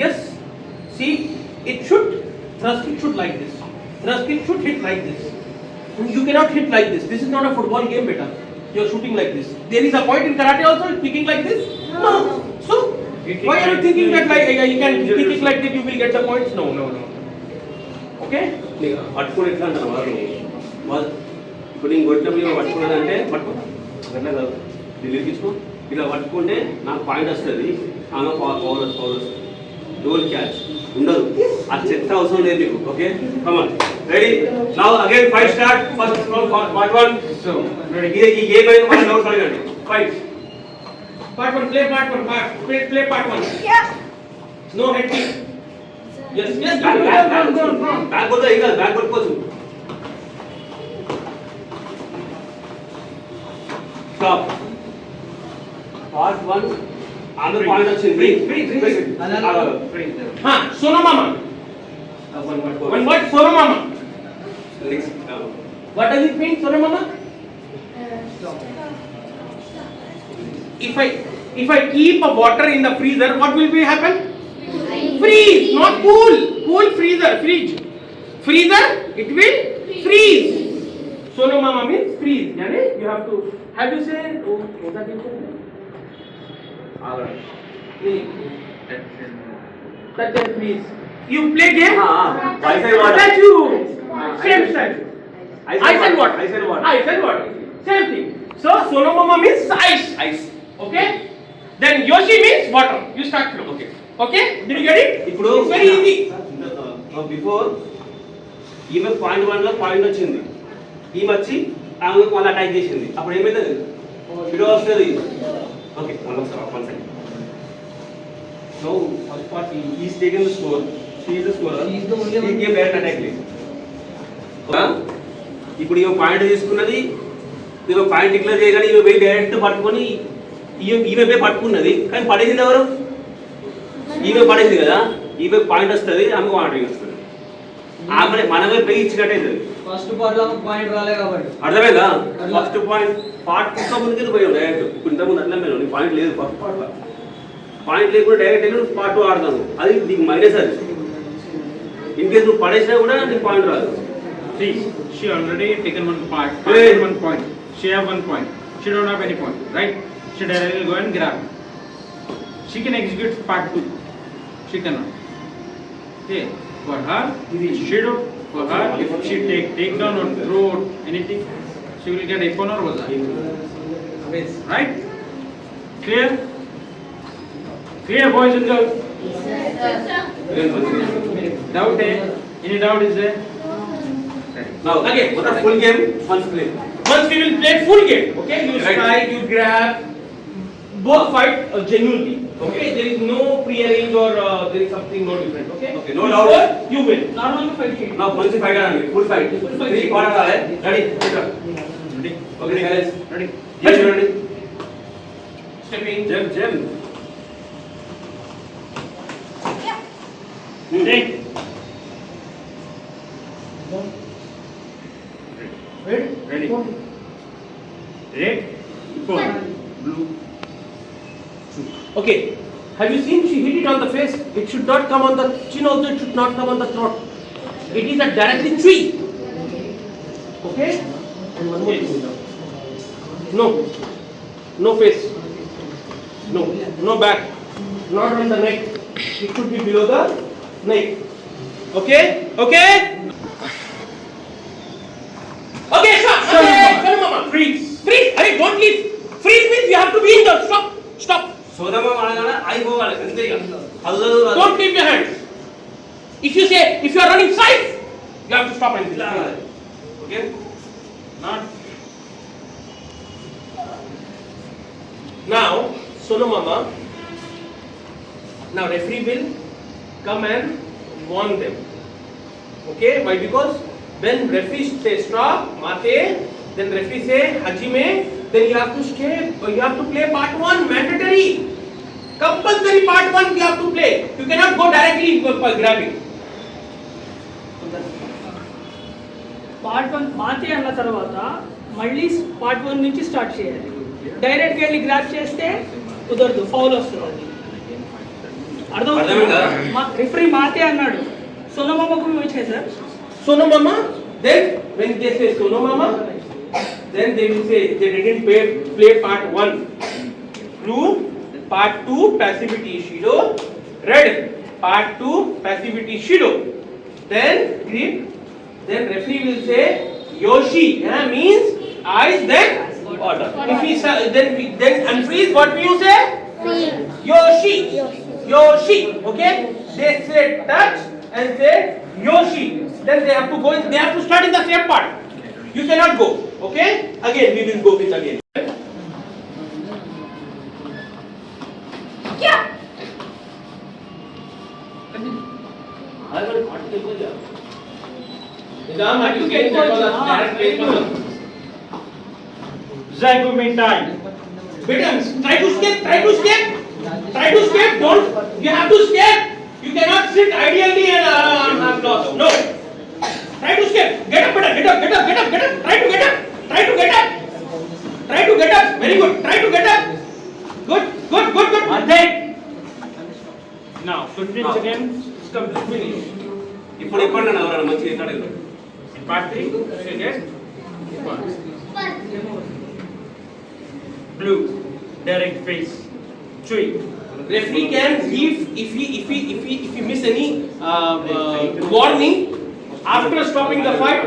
Yes. See, it should thrust. It should like this. Thrust. It should hit like this. You cannot hit like this. This is not a football game, beta. You are shooting like this. There is a point in karate also. Kicking like this. No. So why are you thinking that like you can kick it like that? You will get the points. No. Okay. పట్టుకుని ఎట్లా అంటారు వాళ్ళు ఇప్పుడు నేను కొట్టినప్పుడు ఇలా పట్టుకున్నదంటే పట్టుకో అట్లా కాదు. ఇరికించుకో ఇలా పట్టుకుంటే నాకు పాయింట్ వస్తుంది. ఆమె పవర్ వస్తుంది. డోంట్ క్యాచ్ ఉండదు. ఆ చెత్త అవసరం లేదు మీకు. Okay come on ready now again fight start. First from part 1. So ఈ గేమ్ అయితే మనం డౌట్ అడగండి. Fight Part 1. Play part 1. Play part 1. Yeah. No head kick. Yes. Back కొడతా ఇంకా బ్యాక్ కొట్టుకోవచ్చు. స్టాప్. పార్ట్ 1 ఆమె పాయింట్ వచ్చింది. Sono mama. One word, sono mama. What does it mean, sono mama? If I keep a water in the freezer, what will be happen? Freeze, not cool. Cool freezer, fridge. Freezer, it will freeze. Sono mama means freeze. Yani you have to. Have you said? Oh, what that is? Touch and freeze. You play game? I said what? Touch you. Same style. I said what? I said what? Same thing. So sono mama means ice. Okay? Then Yoshi means water. You start from. Okay? Did you get it? ఇప్పుడు It's very easy. Before ఈమె point 1 లో point వచ్చింది. ఈమె వచ్చి ఆమె మళ్ళీ attack చేసింది. అప్పుడు ఏమైతుంది? వీడియో వస్తుంది. Okay one second. No first part is taking the score. She is the scorer. She is the only one game direct attack లేదు. ఇప్పుడు ఈమె పాయింట్ తీసుకున్నది. ఈమె పాయింట్ డిక్లేర్ చేయగానే ఈమె పోయి డైరెక్ట్ పట్టుకొని ఈమె పోయి పట్టుకున్నది. కానీ పడేసింది ఎవరు? ఈమె పడేసింది కదా. ఈమె పాయింట్ వస్తుంది, ఆమెకు వాటరింగ్ వస్తుంది. ఆమె మనమే పే ఇచ్చినట్టే ఫస్ట్ పార్ట్ లో పాయింట్ రాలే కాబట్టి అర్థమైందా? ఫస్ట్ పాయింట్ పార్ట్ ఇంకా ముందుకు పోయాం డైరెక్ట్. ఇప్పుడు ఇంతకుముందు అట్లా మేము నీ పాయింట్ లేదు ఫస్ట్ పార్ట్. పాయింట్ లేకుండా డైరెక్ట్ వెళ్ళి పార్ట్ 2 ఆడతాను, అది నీకు మైనస్. అది ఇన్కేస్ నువ్వు పడేసినా కూడా నీకు పాయింట్ రాదు. See, she already taken one part, Hey. one point. She have 1 point. She don't have any point, right? She directly go and grab. She can execute part 2. She cannot. Okay, for her, she do. For her, if she take down or throw anything, she will get icon or bazaar. Right? Clear? Clear, boys and girls? Doubt? Any doubt is there? Now again, what a full game, once play. Once we will play full game, okay? You Right. strike, you grab, both fight genuinely. Okay, there is no pre-arrange or there is something no different. Okay. Okay, no You doubt. score, you win. నార్మల్గా fight చేయండి. Now once fight ఆడండి, full fight. Full fight. 3 quarter ఆడాలి. Ready? Ready? Okay, guys. Ready? Yes, ready. Stepping. Jam. Take. Ready? Red, purple, blue. Okay. Have you seen she hit it on the face? It should not come on the chin also, it should not come on the throat. It is a directly tree. Okay? And one more thing. No. No face. No. No back. Not on the neck. It should be below the neck. Okay? Okay? Okay, stop. Okay, come on, mama. Freeze. Freeze. Hey, don't leave. Freeze means you have to be in the stop. Stop. సోదమ్మ ఆడగానే అయిపోవాలి అంతే ఇక. అల్లదు రాదు. Don't leave your hands. If you say, if you are running side, you have to stop and ఇట్లా ఆడాలి. Okay? Not. Now, Sonu Mama, now referee will come and warn them. Okay, why? Because when referee say stop, mate, then referee say hajime, then you have to stay, you have to play part 1, mandatory. Compulsory part 1 you have to play. You cannot go directly for grabbing. Part 1 మాతే అన్న తర్వాత మళ్ళీ part 1 నుంచి start చేయాలి. డైరెక్ట్గా వెళ్ళి grab చేస్తే కుదరదు, foul వస్తుంది. అది అర్థమైందా? అర్థమవుతుందా? రిఫరీ మాతే అన్నాడు, సోనమామకు వచ్చాయి sir. Sonu Mama, then when they say Sonu Mama, then they will say they didn't play part 1. Blue, part 2 passivity Shido. Red, part 2 passivity Shido. Then green, then referee will say Yoshi. Means eyes then order. If he then unfreeze, what will you say? Yoshi. Yoshi. Okay. They say touch and say Yoshi. Then they have to go in, they have to start in the same part. You cannot go. Okay. Again we will go with again. Exam are you getting that was a direct place for them? Zago time. Better try to escape, try to escape. Try to escape, don't, you have to escape. You cannot sit ideally and have lost. No. Try to escape. Get up, better, get up. Try to get up. Try to get up. Very good. Try to get up. Good. Attack. Now, 15 Now. seconds. Come to finish. ఇప్పుడు ఎప్పుడు నన్ను ఎవరైనా మంచిగా ఎట్లాడలేదు. In part 3, she gets blue, direct face, chui. Referee can leave if he miss any warning after stopping the fight.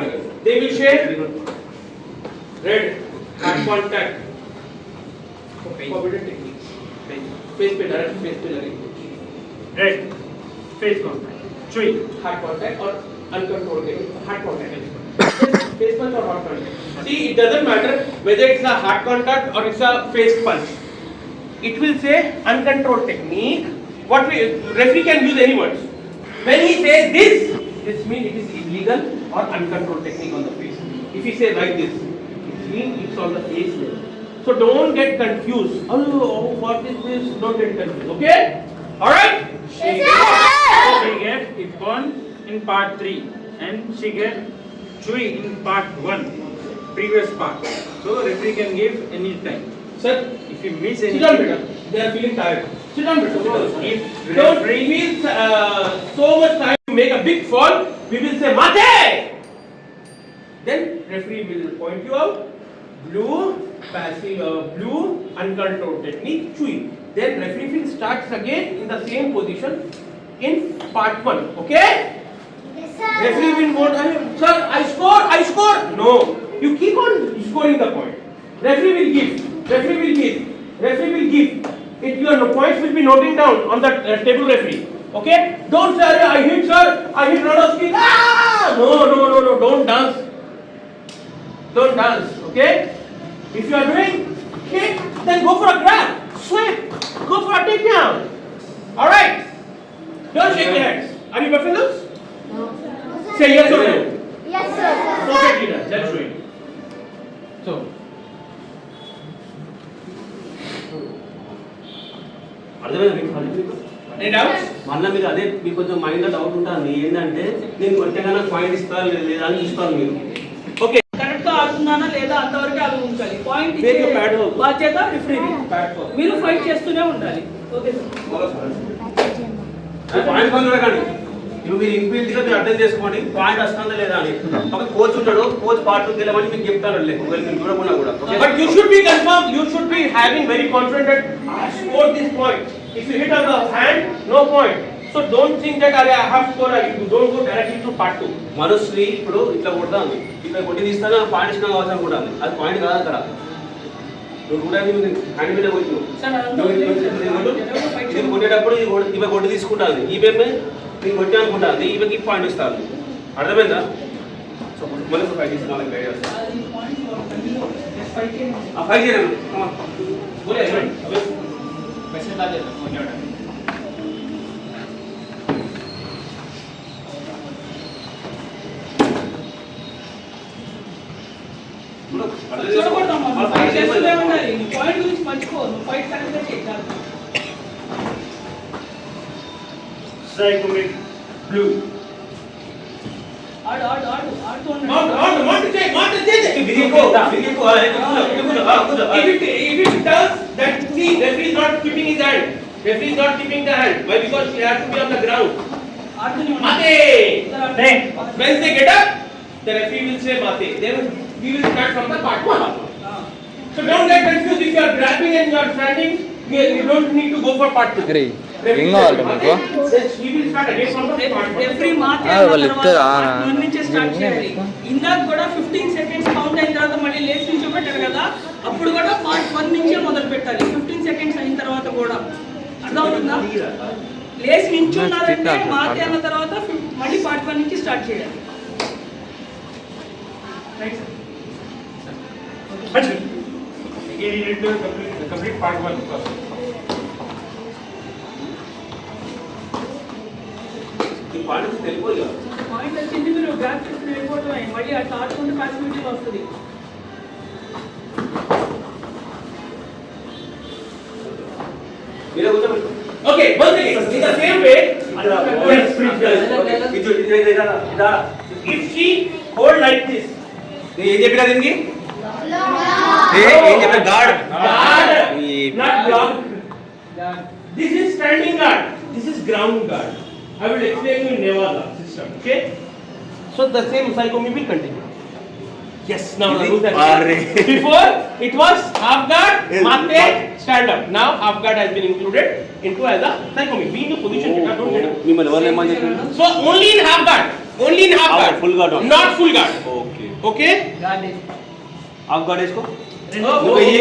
They will share red hand contact. Forbidden techniques. Face पे direct face पे लगेगी. Red, face contact, chui. Hard contact or uncontrolled hard contact. Face punch or hard contact. See, it doesn't matter whether it's a hard contact or it's a face punch. It will say uncontrolled technique. What referee can use any words. When he says this means it is illegal or uncontrolled technique on the face. If he say like this, it means it's on the face level. So don't get confused. Oh, what is this? Don't get confused. Okay? All right? Yes, sir. she get Ippon in part 3 and she get Chui in part 1, previous part. So referee can give any time. Sir, If you miss sit any, down, beta. They are feeling tired. Sit down, beta. Sit down. if Don't referee feel so much time to make a big fall. We will say Mate. Then referee will point you out. Blue, passive, blue, uncontrolled technique, Chui. Then referee will start again in the same position in part 1. Okay? Yes, sir. Referee will vote, sir, I score. No, you keep on scoring the point. Referee will give. It your points will be noting down on the table, referee. Okay? Don't say, I hit, sir. I hit Rodowski. Ah! No. Don't dance. Okay? If you are doing kick, then go for a grab, sweep, go for a takedown. All right? Don't shake your hands. Are you buffaloes? Say yes or no. Yes, sir. Perfectly done. That's right. so అర్థమైందా మీకు? Any doubts? మళ్ళీ మీరు అదే మీకు కొంచెం మైండ్లో doubt ఉంటుంది ఏంటంటే నేను కొట్టగానే పాయింట్ ఇస్తాను లేదా అని చూస్తాను మీరు. Okay. కరెక్ట్ గా ఆడుతున్నానా లేదా అంతవరకు అది ఉంచాలి. Point Take your pad home. బాధ్యత రిఫరీ. మీరు ఫైట్ చేస్తూనే ఉండాలి. Okay sir. పాయింట్ బంద్ చూడకండి. ఇప్పుడు మీరు ఇన్ఫీల్డ్గా మీరు అర్థం చేసుకోండి పాయింట్ వస్తుందా లేదా అని. ఒక కోచ్ ఉంటాడు, కోచ్ పార్ట్ గెలవని మీకు చెప్తాడు ఒకవేళ మీరు చూడకుండా కూడా. Okay? But you should be confirmed. You should be having very confident that I scored this point. If you hit on the hand, no point. So don't think that I have scored. You don't go directly to part 2. Manasri ఇప్పుడు ఇట్లా కొడతాను, ఇట్లా కొట్టి తీస్తాను point ఇష్టం కావచ్చు అనుకుంటాను. అది పాయింట్ కాదు అక్కడ. నువ్వు కూడా హ్యాండ్ మీద కొట్టు. సార్ అదంతా ఇది కొట్టేటప్పుడు ఇవి కొట్టి తీసుకుంటాను. ఈమె నేను కొట్టి అనుకుంటాను, ఈమెకి పాయింట్ ఇస్తాను. అర్థమైందా? సో మళ్ళీ ఫైట్ చేస్తాను. అది పాయింట్ ఫైట్ చేయండి. ఫైట్ చేయను. చూడకూడదమ్మా. నువ్వు ఫైట్ చేస్తూనే ఉండాలి. నీ పాయింట్ గురించి మర్చిపో. నువ్వు ఫైట్ కరెక్ట్గా చేయి. strike with blue. ఆడుతూ ఉండండి. Want to change. If it does, that see, referee is not keeping his hand. Referee is not keeping the hand. Why? Because he has to be on the ground. ఆడుతూనే ఉండండి. Mate. When they get up, the referee will say Mate. Then we will start from the part 1. So don't get confused. If you are grabbing and you are standing, you don't need to go for part 2. ఏం కావాలి మీకు? He will start again from the part 1. Referee మాత్రమే వాళ్ళు ఇస్తారు. నుంచే start చేయాలి. ఇందాక కూడా 15 సెకండ్స్ కౌంట్ అయిన తర్వాత మళ్ళీ లేచి నిల్చోబెట్టారు కదా, అప్పుడు కూడా పార్ట్ 1 నుంచే మొదలు పెట్టాలి. 15 సెకండ్స్ అయిన తర్వాత కూడా అర్థమవుతుందా? లేచి నిల్చున్నారంటే మాతే అన్న తర్వాత మళ్ళీ పార్ట్ 1 నుంచి స్టార్ట్ చేయాలి. Right sir. Again you need to complete part 1 first. ఈ పాయింట్ తెలిపోదు కదా. పాయింట్ వచ్చింది, మీరు గ్రాప్ చేసుకుని వెళ్ళిపోవడమే. మళ్ళీ అట్లా ఆడుకుంటే పాసిబిలిటీ వస్తుంది. మీరే కూర్చోబెట్టు. Okay, once again, in the same way, if she hold like this, ఏం చెప్పినా దీనికి? ఏం చెప్పిన gourd not block. This is standing guard. This is ground guard. I will explain you in Nevada system. Okay? So the same psychomy will continue. Yes. Now the rules have changed. Before it was half guard, mate, stand up. Now half guard has been included into as a psychomy. Be in the position. Don't get up. మిమ్మల్ని ఎవరు ఏమని చెప్పారు? So only in half guard. Only in half guard. Full guard only. Not full guard. Okay. Okay? Half guard వేసుకో. Oh, నువ్వు వెయ్యి.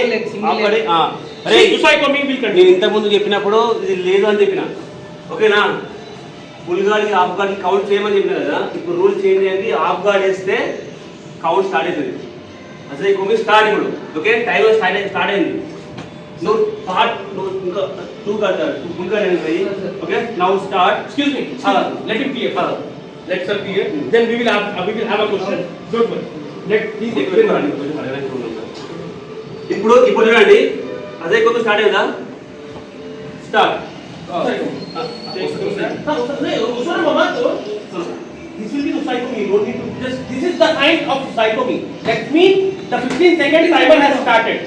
Of gourd ఆ. అరే So psychomy will నేను continue. ఇంతకు ముందు చెప్పినప్పుడు ఇది లేదు అని చెప్పిన. ఓకేనా? ఫుల్ గార్డ్కి హాఫ్ గార్డ్కి కౌంట్ చేయమని చెప్పిన కదా. ఇప్పుడు రూల్ చేంజ్ అయింది. హాఫ్ గార్డ్ వేస్తే కౌంట్ స్టార్ట్ అవుతుంది. అసలు ఈ కొమ్మి స్టార్ట్ ఇప్పుడు. ఓకే టైం స్టార్ట్ అయింది. నువ్వు స్టార్ట్ ఇంకా 2 గార్డ్ ఫుల్ గార్డ్ అయింది. Okay now start. Excuse me. Let him clear. Let's clear. Then we will have a question. Don't worry. Let please explain. ఇప్పుడు చూడండి అదే కొమ్మి స్టార్ట్ అయిందా? Start This will be the cytomy. You don't need to just. This is the sign of cytomy. That means the 15-second timer has started.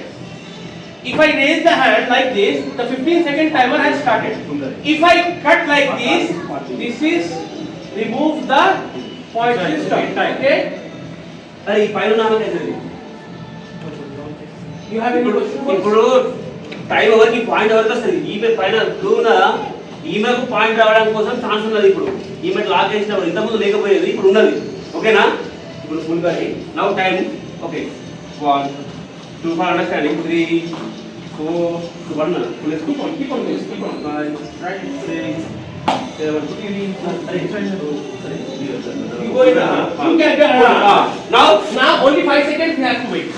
If I raise the hand like this, the 15-second timer has started. If I cut like this is remove the point system. Okay? అరే ఈ పైన నామేది You have any question? ఇప్పుడు time ఎవరికి point ఎవరికి వస్తుంది ఈమె పైన దూన ఈమెకు పాయింట్ రావడానికి కోసం ఛాన్స్ ఉన్నది ఇప్పుడు ఈమె లాక్ చేసినప్పుడు ఇంతకుముందు లేకపోయేది ఇప్పుడు ఉన్నది ఓకేనా ఇప్పుడు ఫుల్ గా now time okay 1 2 for understanding 3 4 1 full scoop on keep on 5 right 6 7 You go in. You can go. Now only 5 seconds you have to wait.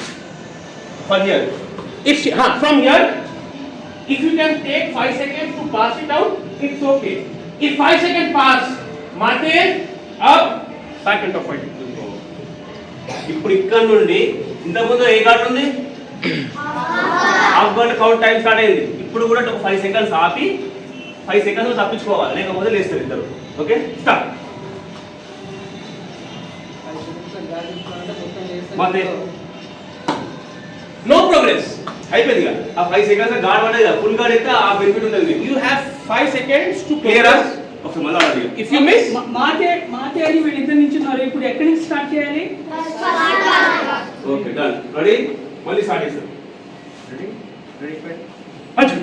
for here If from here, if you can take 5 seconds to pass it out, it's okay. If 5 seconds pass, mate up, back into fight. ఇప్పుడు ఇక్కడ నుండి ఇంతకుముందు ఏ card ఉంది half గంట count time start అయింది ఇప్పుడు కూడా ఒక 5 సెకండ్స్ ఆపి 5 సెకండ్స్ తప్పించుకోవాలి లేకపోతే లేస్తారు ఇద్దరు ఓకే స్టార్ట్ మతే No progress. అయిపోయింది ఇక ఆ 5 సెకండ్స్ గాడ్ పడేది ఫుల్ గాడ్ అయితే ఆ బెనిఫిట్ ఉంటుంది మీకు You have 5 seconds to క్లియరా progress. ఒకసారి మళ్ళీ అడగండి If you miss, మాతే అని వీళ్ళిద్దరు నించున్నారు ఇప్పుడు ఎక్కడి నుంచి స్టార్ట్ చేయాలి ఓకే డన్ రెడీ మళ్ళీ స్టార్ట్ చేస్తాం ready, fight. Punch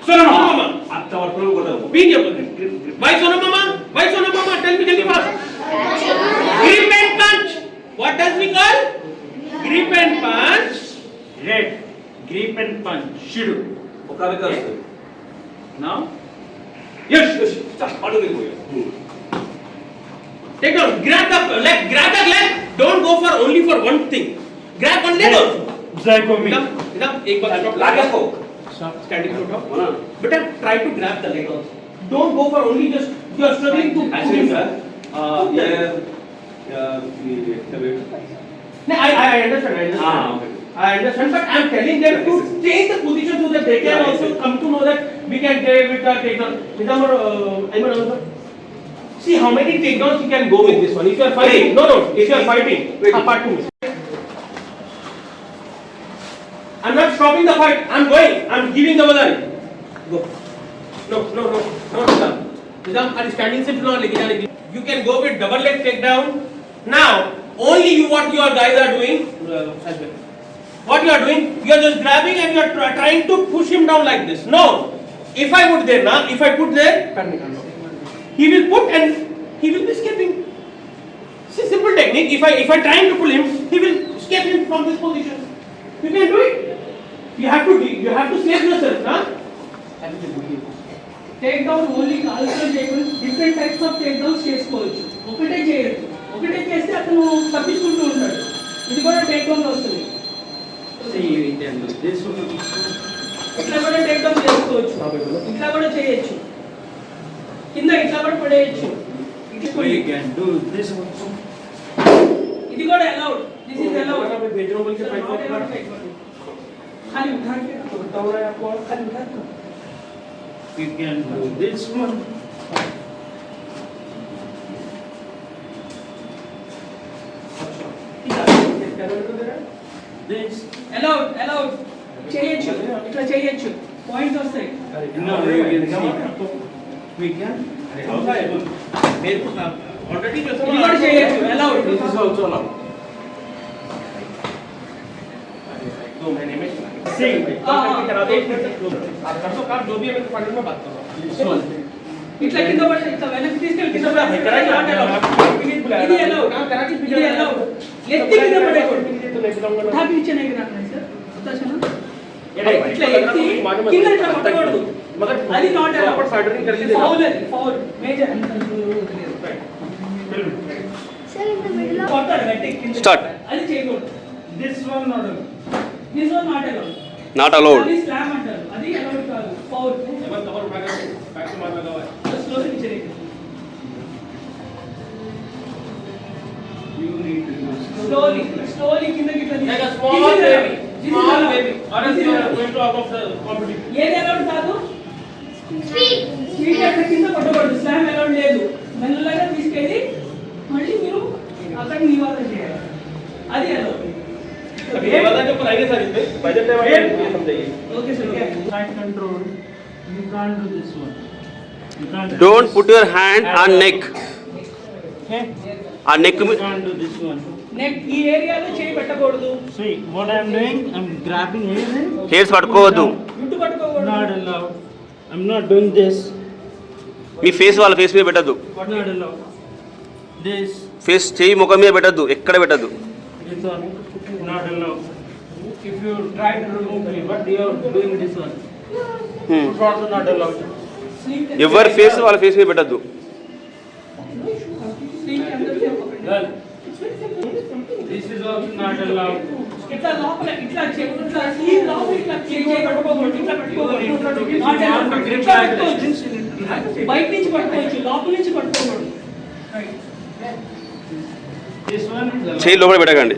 Sono mama. అత్త వర్తలు కొడతావు Being your Why Sono mama? Why Sono mama? Tell me fast. Grip and punch. What does we call? Grip and punch. Red. Grip and punch. Shiru. ఒక రకం వస్తుంది Now. yes start అడుగు వెళ్ళిపోయా Take down. Grab the leg. Grab the leg. Don't go for only for one thing. Grab one leg also. Zygomi. Idam. एक बार stop. లాగేసుకో Standing photo. అవునా But try to grab the leg also. Don't go for only just you are struggling to pull actually him. Sir No, I understand. okay. I understand, but I am telling them to change the position so that they can Yeah, also exactly. come to know that we can take with the takedown. With our, I mean, also, see how many takedowns you can go with this one. If you are fighting, Wait. no, if you are fighting, Wait. apart to me. I am not stopping the fight. I am going. I am giving the order. Go. No, Nidam. Nidam, are you standing still now? You can go with double leg takedown. Now, only you what your guys are doing. What you are doing? You are just grabbing and you are trying to push him down like this. No. If I put there now, if I put there, he will put and he will be escaping. See, simple technique. If I trying to pull him, he will escape him from this position. You can do it. You have to save yourself, na? Take down only కాల్తో చేయకుండా different types of take downs చేసుకోవచ్చు ఒకటే చేయొచ్చు ఒకటే చేస్తే అతను తప్పించుకుంటూ ఉంటాడు ఇది కూడా టేక్ డౌన్ వస్తుంది See, we can do this one. ఇట్లా కూడా టేక్ డౌన్ చేసుకోవచ్చు ఇట్లా కూడా చేయొచ్చు కింద ఇట్లా కూడా పడేయచ్చు We can do this also. ఇది కూడా అలౌడ్ దిస్ ఇస్ అలౌడ్ खाली उठा के बताओ रहा है आपको और खाली उठा दो We can do this one. This. Allowed చేయొచ్చు ఇట్లా చేయొచ్చు పాయింట్స్ వస్తాయి No, we can see. We can. Already ఇది కూడా చేయొచ్చు allowed This is also allowed. दो महीने में See. आप कर दो काम जो भी है मैं फाइनल में बात कर रहा हूँ This one. ఇట్లా కింద పడి ఇట్లా వెనక్కి తీసుకెళ్ళి కింద పడి ఇది allowed. ఇది allowed. ఎత్తి కింద పడేయకూడదు उठा के नीचे नहीं गिराना है सर पता चला इट्ला ఎత్తి కింద ఇట్లా పట్టకూడదు मगर అది నాట్ प्रॉपर फाइटरिंग करके देना ఫౌల్ అది foul major Sir, in the middle of కొట్టాడు గట్టి కింద Start. అది చేయకూడదు This one not allowed. This one not allowed not allowed అది స్లామ్ అంటారు అది అలౌడ్ కాదు ఫౌల్ कवर कवर उठा के बैक से मार लगा हुआ है स्लो से नीचे देखो You need to do. Slowly కింద గిట్లా Like a small baby. Small baby, or else you are going to out of the competition. ఏది అలౌడ్ కాదు స్వీట్ అక్కడ కింద కొట్టకూడదు స్లామ్ అలౌడ్ లేదు మెల్లగా తీసుకెళ్ళి మళ్ళీ మీరు అక్కడ నివారణ చేయాలి అది అలౌడ్ अभी वादा के ऊपर आएंगे सर इस पे बजट टाइम ये समझाइए okay sir okay Side control, you can't do this one. You can't. Don't put your hand on neck. Okay. ఆ neck You can't do this one. Neck ఈ ఏరియాలో చేయి పెట్టకూడదు See what I am doing? I'm grabbing here. Hairs పట్టుకోవద్దు. జుట్టు పట్టుకోకూడదు Not allowed. I'm not doing this. మీ face వాళ్ళ ఫేస్ మీద పెట్టద్దు. Not allowed. This ఫేస్ చేయి ముఖం మీద పెట్టద్దు, ఎక్కడ పెట్టద్దు. one. Not allowed. If you try to remove me, but you are doing this one. It's also not allowed. ఎవరి ఫేస్ వాళ్ళ ఫేస్ మీద పెట్టద్దు. Well, this is also not allowed. ఇట్లా లోపల ఇట్లా ఇట్లా స్లీవ్ లోపల ఇట్లా చేయి పట్టుకోకూడదు ఇట్లా పట్టుకోకూడదు Not allowed. ఇట్లా పట్టుకోవచ్చు. బయట నుంచి పట్టుకోవచ్చు లోపల నుంచి పట్టుకోకూడదు This one is allowed. చేయి లోపల పెట్టకండి.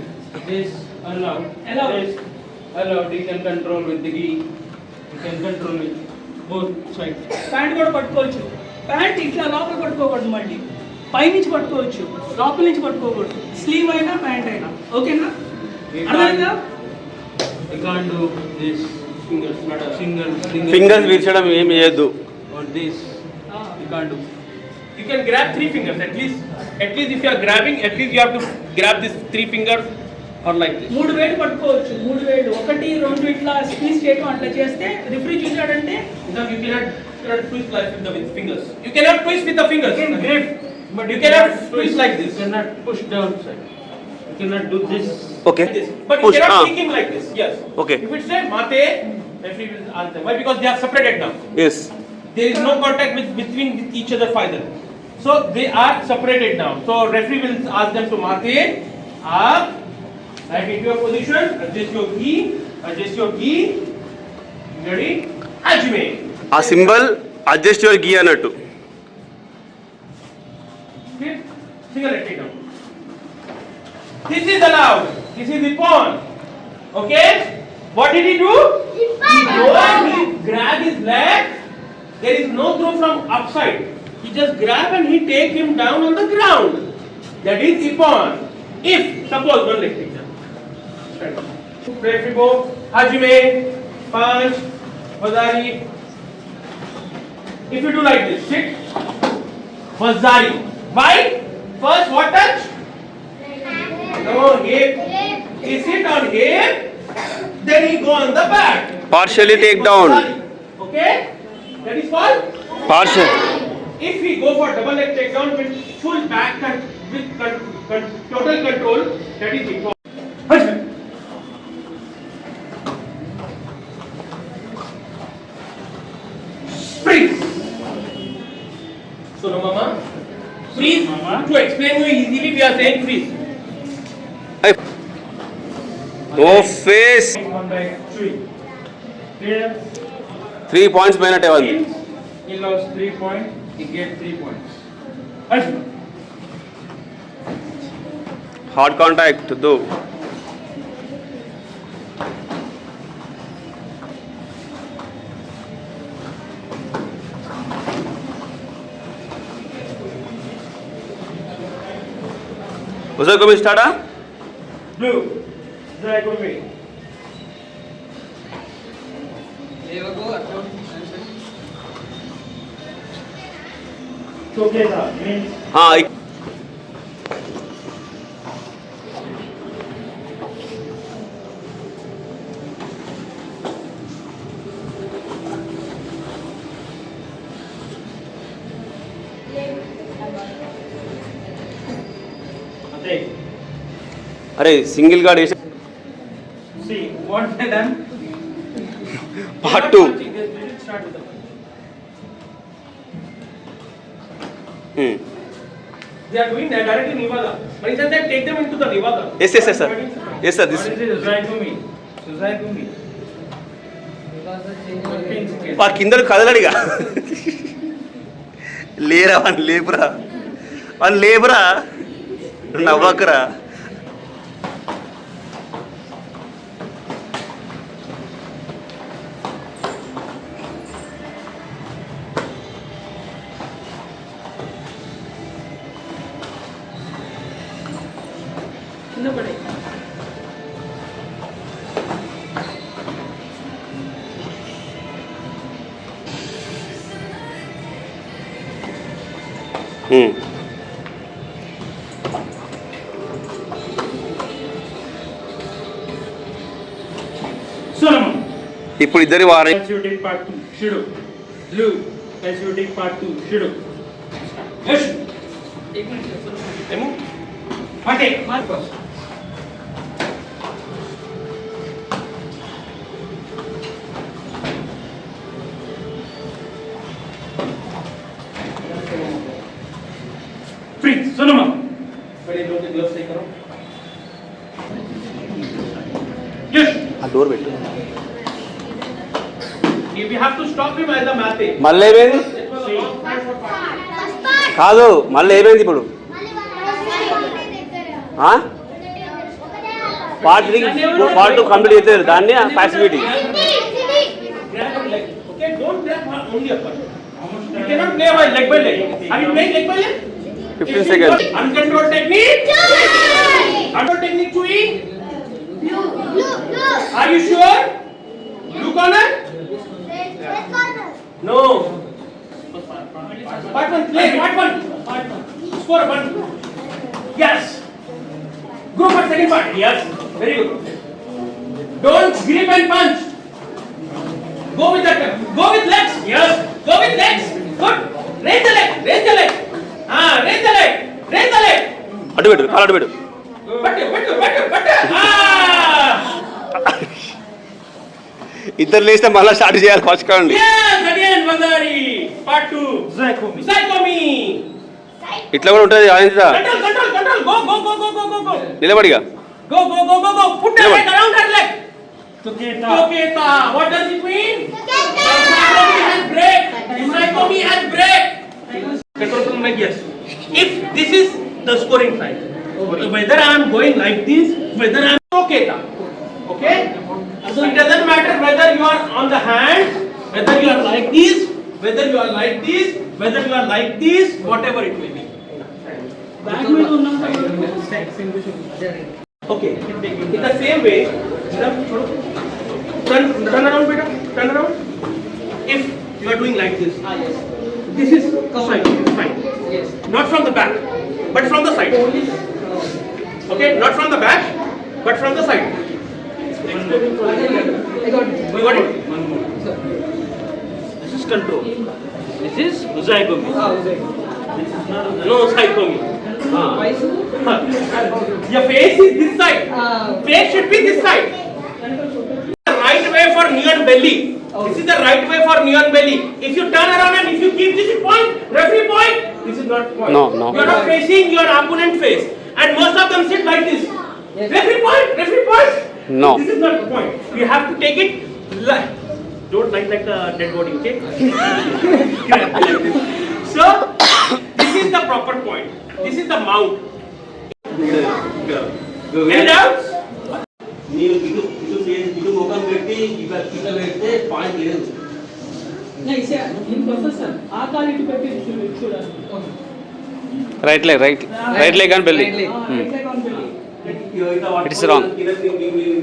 This allowed. Allowed. This allowed. You can control with the key. You can control with both sides. Pant కూడా పట్టుకోవచ్చు ప్యాంట్ ఇట్లా లోపల పట్టుకోకూడదు మళ్ళీ పైనుంచి పట్టుకోవచ్చు లోపల నుంచి పట్టుకోకూడదు స్లీవ్ అయినా ప్యాంట్ అయినా ఓకేనా You అర్థమైందా You can't do this. fingers not a Single. Fingers విరచడం ఏమి చేయొద్దు. Or this. You can't do. You can grab 3 fingers at least. At least if you are grabbing, at least you have to grab these 3 fingers or like this. మూడు వేలు పట్టుకోవచ్చు మూడు వేలు ఒకటి రెండు ఇట్లా స్క్వీజ్ చేయడం అట్లా చేస్తే రిఫ్రీ చూసాడంటే Now you cannot twist like with the fingers. You cannot twist with the fingers. You can grip, but You cannot twist like You this. cannot push downside. You cannot do this. Okay. Like this. But you Push, cannot ah. kick him like this. Yes. Okay. If it say mate, referee will ask them. Why? Because they are separated now. Yes. There is no contact between each other further. So they are separated now. So referee will ask them to mate, up, right into your position, adjust your gi. Ready? Ajme. ఆ symbol adjust your గీ అన్నట్టు. Okay? Single leg take down. This is allowed. This is the pawn. Okay? What did he do? He grabbed his leg. There is no throw from upside. He just grab and he take him down on the ground. That is Ippon. If suppose one leg takes down. Referee go, Hajime, punch, Wazari. If you do like this, sit, Wazari. Why? First what touch? No, hip. He sit on hip, then he go on the back. Partially take down. Okay? That is called partial. if we go for double leg takedown with full back and with total control, that is it. Freeze. So no mama. Freeze. Mama. To explain you easily, we are saying freeze. Oh face. 1 by 3. Clear? 3 points పోయినట్టే ఉంది. He lost 3 points. He get 3 points. Ajme. Hard contact దో. ఉదయ్ కుమార్ స్టార్టా? Blue. Drag with me. Together means take. అరే single గా వేసి See what they done? Part 2. Start with the They are doing that directly Nevada. But he said that take them into the Nevada. Yes yes yes sir. Yes sir this. What is this? Right to me. Right to me. పా కిందలు కదలడిగా. లేరా అని లేపురా. అని లేపురా. నవ్వకరా. కింద పడే Solomon. ఇప్పుడు ఇద్దరి వారే As you take part 2, Shiru. Blue. As you take part 2, Shiru. Yes. एक minute Demo. Mate. Marcus Free. Solomon. बड़े लोग के ग्लव्स सही करो. Yes. ఆ డోర్ పెట్టు If you have to stop him as a mapping. మళ్ళీ ఏమైంది It was a long time for part. కాదు మళ్ళీ ఏమైంది ఇప్పుడు పార్ట్ 3 పార్ట్ 2 కంప్లీట్ అవుతుంది దాన్ని పాసివిటీ Grab one leg. Okay, don't grab only a part. You cannot play by leg by leg. Are you playing leg by leg? 15 seconds. Uncontrolled technique. Uncontrolled technique, Chui. Are you sure? Blue corner? No. Part one, play. Part one. Score one. Yes. Go for second part. Yes. Very good. Don't grip and punch. Go with that. Go with legs. Yes. Go with legs. Good. Raise the leg. Raise the leg. Raise the leg. Raise the leg. అటు పెట్టు కాలు అటు పెట్టు Butter. ఇద్దరు లేస్తే మళ్ళీ start చేయాలి first కాండి Yes, again, Vazari. Part 2. Zycomi. ఇట్లా కూడా ఉంటుంది ఆయంత Control. Go. నిలబడిగా Go. Put the leg around her leg. Toketa. What does it mean? Zycomi has break. Control from leg, yes. If this is the scoring side, whether I am going like this, whether I am Toketa. Okay? So it doesn't matter whether you are on the hand, whether you are like this, whether you are like this, whether you are like this, whatever it may be. Bag में तो ना Okay. In the same way, turn around, beta. Turn around. If you are doing like this, yes this is side, fine. yes Not from the back, but from the side. Okay, not from the back, but from the side. I got it You got it? This is control. This is zygomy. No zygomy. Twice. Your face is this side. Face should be this side. The right way for neon belly. This is the right way for neon belly. If you turn around and if you keep this point, referee point, this is not point. No. You are not facing your opponent face. And most of them sit like this. Yes. Referee point. No. This is not the point. You have to take it like. Don't like the dead body, okay? So, this is the proper point. This is the mount. Any doubts? మీరు ఇటు ముఖం పెట్టి ఇట్లా పెడితే point లేదు. नहीं इसे इन professor आकार इటు పెట్టి చూడాలి రైట్ లెగ్ అని belly right leg on building It is wrong.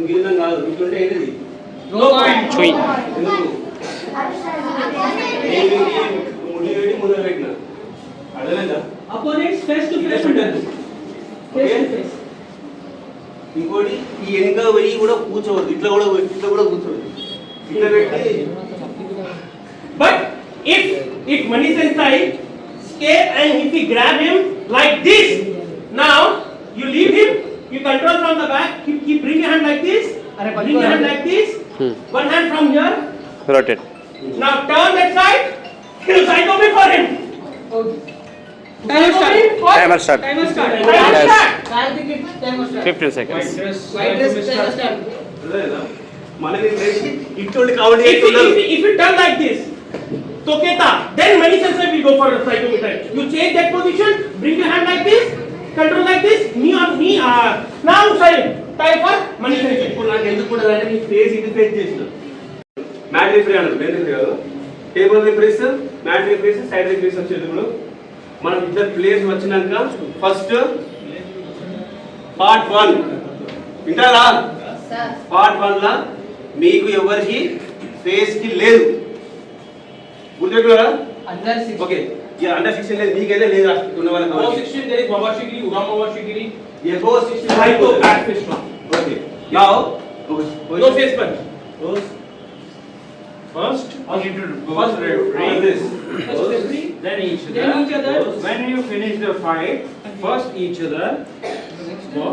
గిరినం కాదు ఇట్లుంటే ఏంటిది చూయి ఎందుకు ముడి పెట్టి ముందర పెట్టిన అర్థమైందా? అపోనెంట్స్ ఫేస్ టు ఫేస్ ఉంటారు ఫేస్ టు ఫేస్ ఇంకోటి ఈ వెనుక పోయి కూడా కూర్చోవద్దు, ఇట్లా కూడా కూర్చోవద్దు, ఇట్లా పెట్టి. But if Manish inside, escape and if we grab him like this, now you leave him, you control from the back, bring your hand like this, bring your hand like this, one hand from here. Rotate Now turn that side, kill Zygomy for him. Timer start Timer start. Karthik timer start 15 seconds white dress timer start అర్థమైందా? మళ్ళీ ఇటువంటి comedy If you turn like this, Toketa, then Manish inside will go for a Zygomy time. You change that position, bring your hand like this, control like this, knee on knee. Now side, time for Manish inside. ఇప్పుడు నాకు ఎందుకు కూడా అంటే నీ face ఇది face చేసిన mat referee అన్నారు, main referee కాదు. Table referees, mat referees, side referees వచ్చేది కూడా మనం ఇద్దరు ప్లేస్ వచ్చినాక ఫస్ట్ పార్ట్ 1 వింటారా? పార్ట్ 1 లా మీకు ఎవరికి ఫేస్ కి లేదు, గుర్తుపెట్టుకోరా? अंदर 6 ఓకే, యా అండర్ 16 లేదు, మీకైతే లేదా ఉన్న వాళ్ళకి Above 16 there is Babashigiri, Ugamawashigiri. Above 16 Haiku, back fist one. Okay now No face punch. First, you need to go First, to the referee, this. then each Then each other. other. When you finish the fight, first each other go.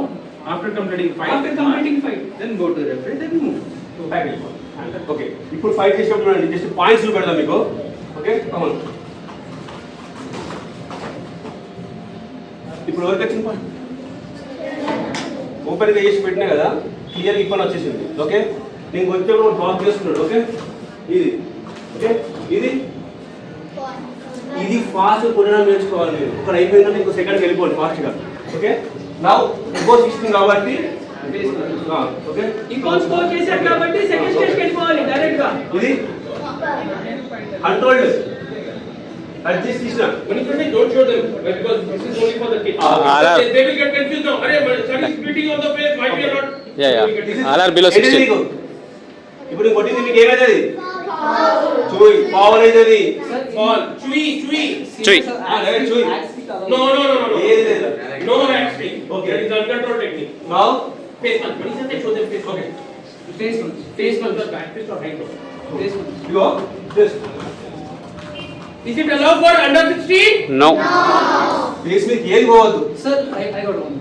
After completing fight, After completing fight. then go to the referee, then move. Okay, ఇప్పుడు fight చేసినప్పుడు చూడండి, just points పెడదాం మీకు. Okay, కమాన్. ఇప్పుడు ఎవరికి వచ్చిన point? Open గా చేసి పెట్టినా కదా, క్లియర్ ఇప్పుడు వచ్చేసింది. ఓకే, నేను వచ్చేప్పుడు డ్రాప్ చేస్తున్నాడు. ఓకే, ఇది ఓకే, ఇది ఫాస్ట్ కొనడం నేర్చుకోవాలి మీరు. ఒకటి అయిపోయిందంటే ఇంకో సెకండ్కి వెళ్ళిపోండి ఫాస్ట్గా. ఓకే, నా ఇంకో 16 కాబట్టి ఓకే, ఇంకో స్కోర్ చేశారు కాబట్టి సెకండ్ స్టేజ్కి వెళ్ళిపోవాలి డైరెక్ట్ గా. ఇది కంట్రోల్డ్ అడ్జస్ట్ చేసిన. When you say don't show them, because this is only for the kids. They will get confused now. Arey, son is beating on the face, might be or not. All are below 16. ఇప్పుడు కొట్టింది మీకు ఏమైతుంది? చూయి power అవుతుంది. Fall. Chui. Chui. చూయి No. ఏది లేదు. No actually. Okay. That is uncontrolled technique. Now Face punch. When you say show them face. Okay. face 1 Face punch, the back fist or high throw. face 1 ego just Is it allowed for under 16? No. Face మీకు ఏది పోవద్దు. sir I got one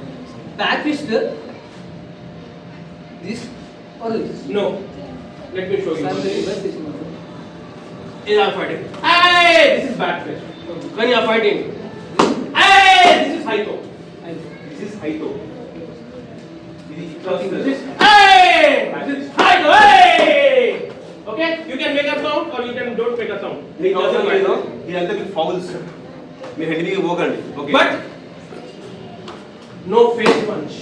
back fist this or this No. Let me show you. sir the reverse is not Is are fighting. Hey, this is back fist. When you are fighting. Hey, this is high throw. This is హైతో. ఇది ఇట్లా This వస్తుంది. is hey, this is high throw. Hey. Okay, you can make a sound or you can don't make a sound. మీకు అవసరం లేదు, ఇదంతా మీకు fowls. మీ హెడ్ మీద పోకండి. Okay, But no face punch.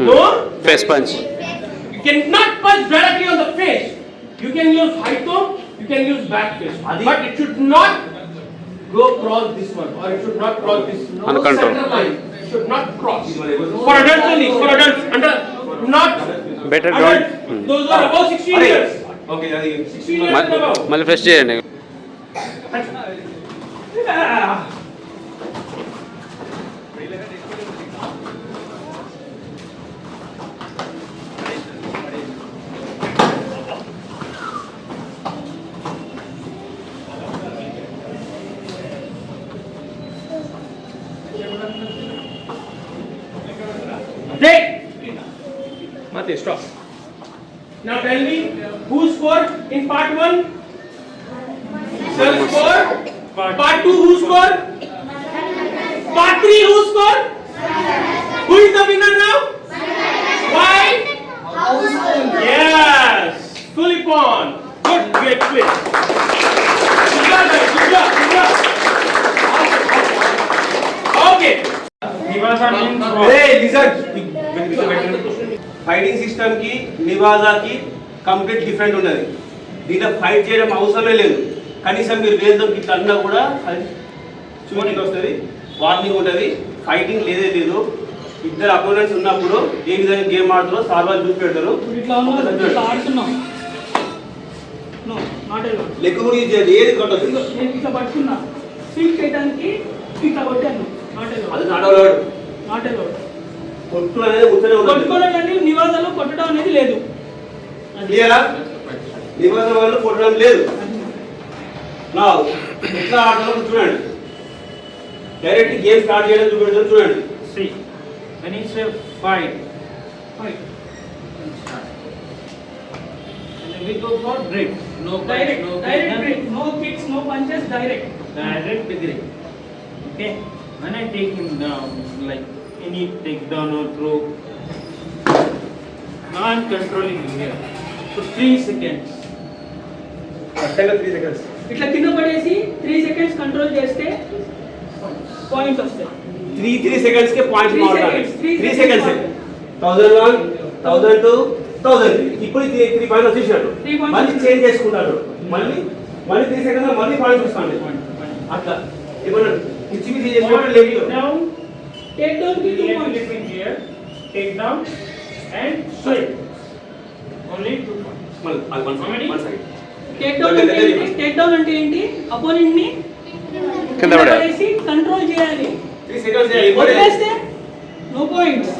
No Face punch. You cannot punch directly on the face. You can use high toe, you can use back fist. But it should not go cross this one or it should not cross this Uncontrolled. center line. It should not cross. For adults only, for adults under not Better adults, don't. those who are above 16 years. Okay, అది 16 years and above. మళ్ళీ fresh చేయండి. Ah. Break. Mate, stop. Now tell me, who scored in part 1? Sir scored. Part 2, who scored? Part 3, who scored? Who is the winner now? Why? Yes, Philippon. Good, you explain. Good job, guys. Good job. Okay. Nivasa means what? అరే lizard. Fighting system కి నివాజాకి complete different ఉన్నది. దీంట్లో fight చేయడం అవసరమే లేదు. కనీసం మీరు వేలతో ఇట్లా అన్నా కూడా అది చూడడానికి వస్తుంది, వార్నింగ్ ఉంటుంది. ఫైటింగ్ లేదే లేదు. ఇద్దరు అపోనెంట్స్ ఉన్నప్పుడు ఏ విధంగా గేమ్ ఆడుతారో సార్ వాళ్ళు చూసి పెడతారు. ఇట్లా ఉన్నాం, ఇట్లా ఆడుతున్నాం. No, not allowed. లెగ్ కూడా యూజ్ చేయాలి, ఏది కొట్టదు. నేను ఇట్లా పట్టుకున్నా స్వింగ్ చేయడానికి ఇట్లా కొట్టాను. నాట్ అది allowed. నాటవాడు not allowed. కొట్టు అనేది ముచ్చనే ఉంటుంది. కొట్టుకోవడం కానీ నివాసాలు కొట్టడం అనేది లేదు. క్లియరా? నివాస వాళ్ళు కొట్టడం లేదు. నా ఎట్లా ఆడాలో చూడండి. డైరెక్ట్ గేమ్ స్టార్ట్ చేయడం చూపెడతారు చూడండి. See, when you say fight, Right. and then we go for break. No punch, Direct, no kick, direct nothing. break. No kicks, no punches, direct. Direct break. Okay. When I take him down, like any takedown or throw, now I'm controlling him here for 3 seconds. కరెక్ట్గా 3 seconds. ఇట్లా కింద పడేసి 3 seconds control చేస్తే points వస్తాయి. 3 seconds కే points 3 మాట్లాడాలి. seconds, 3 3 seconds. seconds. 1001, 1002, 1000. ఇప్పుడు 3 points వచ్చేసినట్టు. 3 points. మళ్ళీ change చేసుకుంటాడు. మళ్ళీ 3 seconds మళ్ళీ పాయింట్స్ వస్తాడు. అట్లా ఏమన్నా పిచ్చి పిచ్చి చేసినప్పుడు లేదు. Down, take down కి 2 Here, points. between here, take down, and sweep. Only 2 points. One side. Take down అంటే ఏంటి? టేక్ డౌన్ అంటే ఏంటి? అపోనెంట్ ని కింద పడేసి కంట్రోల్ చేయాలి. 3 seconds. వదిలేస్తే నో పాయింట్స్.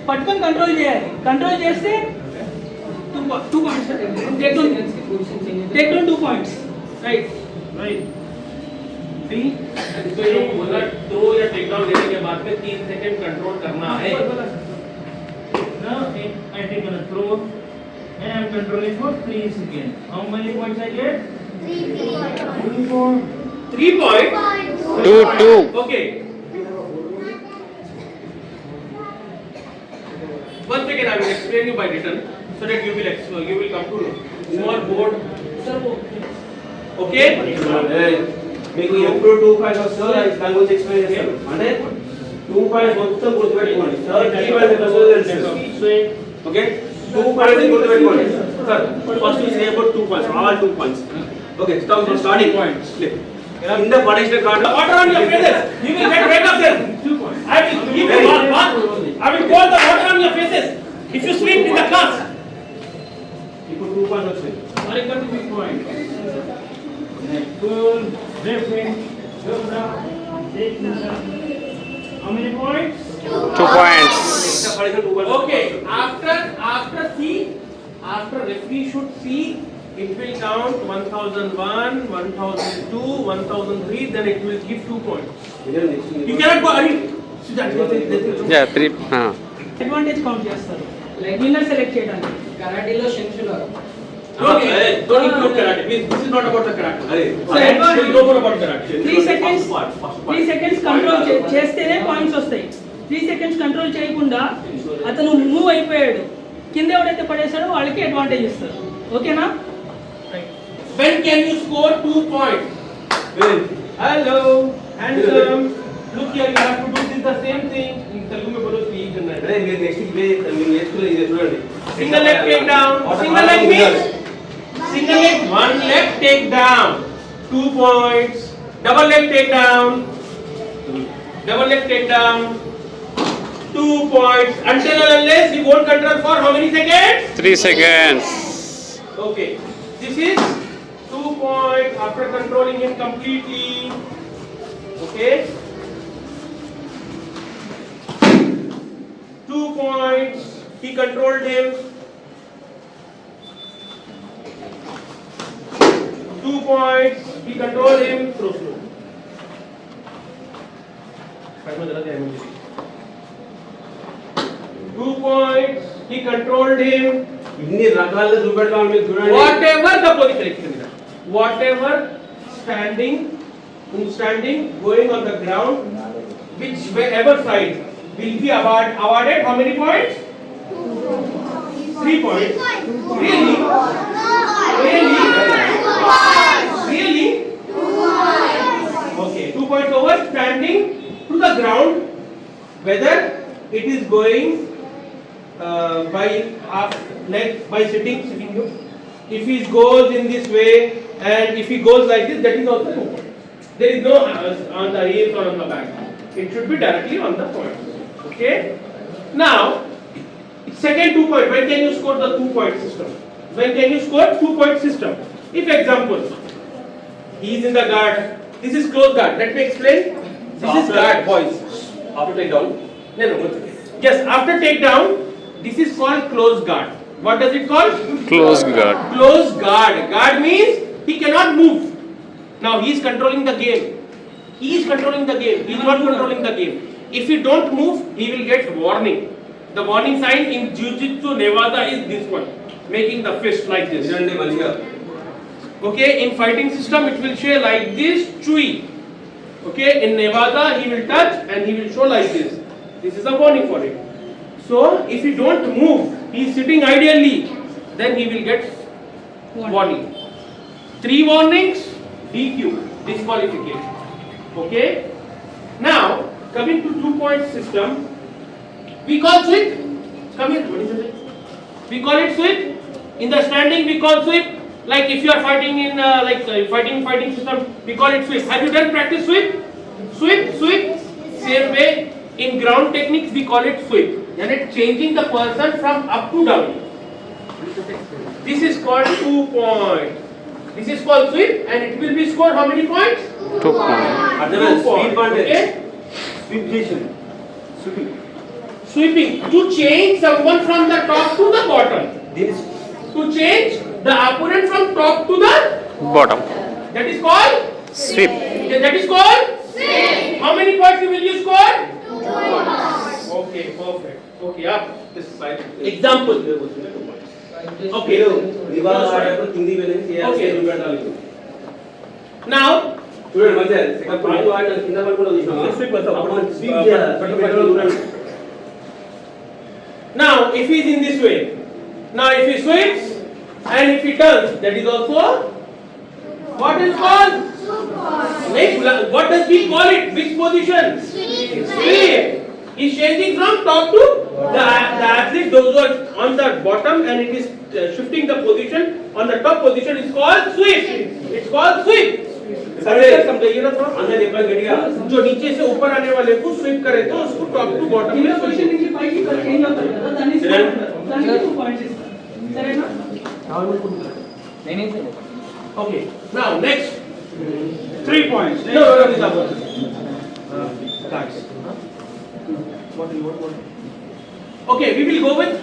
పట్టుకొని కంట్రోల్ చేయాలి. కంట్రోల్ చేస్తే 2 points. Take down 2 points. Right. See, तो ये बोला थ्रो या टेक डाउन लेने के बाद में 3 सेकंड कंट्रोल करना है. Now I take a throw and I am controlling for 3 seconds. How many points I get? 3 points. 2. Okay. 1 second, I will explain you by written so that you will come to know. Small board. Okay. మీకు ఎప్పుడు 2 points వస్తుందో దాని గురించి explain చేస్తాను. అంటే 2 points మొత్తం గుర్తుపెట్టుకోండి. Sir 3 points వస్తుందో తెలుసు. ఓకే, 2 పాయింట్స్ గుర్తుపెట్టుకోండి. Sir first you say about 2 points, all 2 points. Okay, starting points. కింద పడేసిన card Water on your faces. You will get rid of them. 2 points. I will give you one. I will pour the water on your faces. If you sleep in the class. ఇప్పుడు 2 points వచ్చాయి. I got 2 points. Pull, lifting, go down, take down. How many points? 2 points. ఇక్కడ పడేసిన 2 points. Okay. After referee should see, it will count 1001, 1002, 1003. Then it will give 2 points. You cannot go. Yeah, 3. Advantage count చేస్తారు. Winner select చేయడానికి. కరాటీలో శంషులారు. Don't include karate. This is not about the karate. అరే So, advantage- No more about karate. 3 seconds control చేస్తేనే points వస్తాయి. 3 seconds control చేయకుండా అతను move అయిపోయాడు, కింద ఎవరైతే పడేశాడో వాళ్ళకి అడ్వాంటేజ్ ఇస్తారు. ఓకేనా? When can you score 2 points? Hello, handsome. Look here, you have to do this the same thing. In Telugu में बोलो speak करना है. అరే మీరు నెక్స్ట్ ఇవే మీరు నేర్చుకునే ఇది చూడండి. Single leg take down. Single leg means single leg, 1 leg take down. 2 points. Double leg take down. Double leg take down. 2 points. Until and unless he won't control for how many seconds? 3 seconds. Okay. This is 2 points after controlling him completely. Okay. 2 points. He controlled him. 2 points. He controlled him. Throw slow. 2 points. He controlled him. ఇన్ని రకాలుగా చూపెడతాం మీకు చూడండి. Whatever the position, whatever standing, going on the ground, whichever side will be awarded how many points? 3 points. Really? Really? Okay, 2 points over standing to the ground, whether it is going by half leg, by sitting. If he goes in this way and if he goes like this, that is also 2 points. There is no on the hips or on the back. It should be directly on the point. Okay. Now, second 2 point. When can you score the 2 point system? When can you score 2 point system? If example, he is in the guard. This is close guard. Let me explain. This is guard, boys. After take down. No. Yes, after takedown, this is called close guard. What does it call? Close guard. Close guard. Guard means he cannot move. Now he is controlling the game. He is controlling the game. He is not controlling the game. If he don't move, he will get warning. The warning sign in Jiu-Jitsu Nevada is this one, making the fist like this. చూడండి మంచిగా. Okay, in fighting system it will show like this, chui. Okay, in Nevada he will touch and he will show like this. This is a warning for it. So if he don't move, he is sitting ideally, then he will get warning. 3 warnings, DQ, disqualification. Okay. Now coming to 2 point system, we call sweep. Come here. What is it? We call it sweep. In the standing we call sweep. Like if you are fighting in fighting system, we call it sweep. Have you done practice sweep? Sweep. Same way. In ground techniques, we call it sweep. And it's changing the person from up to down. This is called 2 point. This is called sweep, and it will be scored how many points? 2 points. Otherwise, 2 points. sweep and Okay? sweep station. Sweeping. Sweeping, to change someone from the top to the bottom. This To change the opponent from top to the, Bottom. that is called, Sweep. that is called sweep. How many points will you score? 2 points. Okay, perfect. Okay, up. this side. Example. Okay. నివాళ ఆడేటప్పుడు కింది వెళ్ళేసి Okay. చూపెట్టాలి. Now, చూడండి మంచిగా second point వాడిన కింద పడి కూడా చూసాం. స్వీప్ అప్పుడు స్వీప్ చేయాలి. now if he is in this way, now if he sweeps and if he turns, that is also what is called? What does we call it? Which position? Sweep. He is changing from top to the athlete. Those who are on the bottom and it is shifting the position on the top position is called sweep. It's called sweep. समझाइए ना थोड़ा. అందరూ చెప్పండి గట్టిగా. जो नीचे से ऊपर आने वाले को स्वीप करे तो उसको टॉप टू बॉटम కింద में పొజిషన్ स्वीप. నుంచి పైకి చేంజ్ అవుతారు కదా, దాన్ని score అంటారు. దానికి 2 పాయింట్స్ ఇస్తారు. సరేనా? Okay. Now next. 3 points. No, this is cards. Okay, we will go with.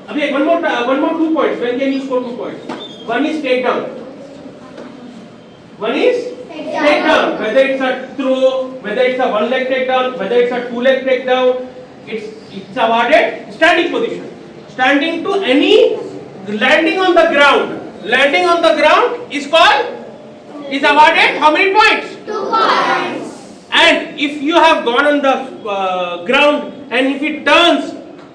Abhi, one more 2 points. When can you score 2 points? One is take down. One is take down. Whether it's a throw, whether it's a one leg take down, whether it's a 2 leg take down, it's awarded standing position. Standing to any landing on the ground. Landing on the ground is awarded how many points? 2 points. And if you have gone on the ground and if it turns,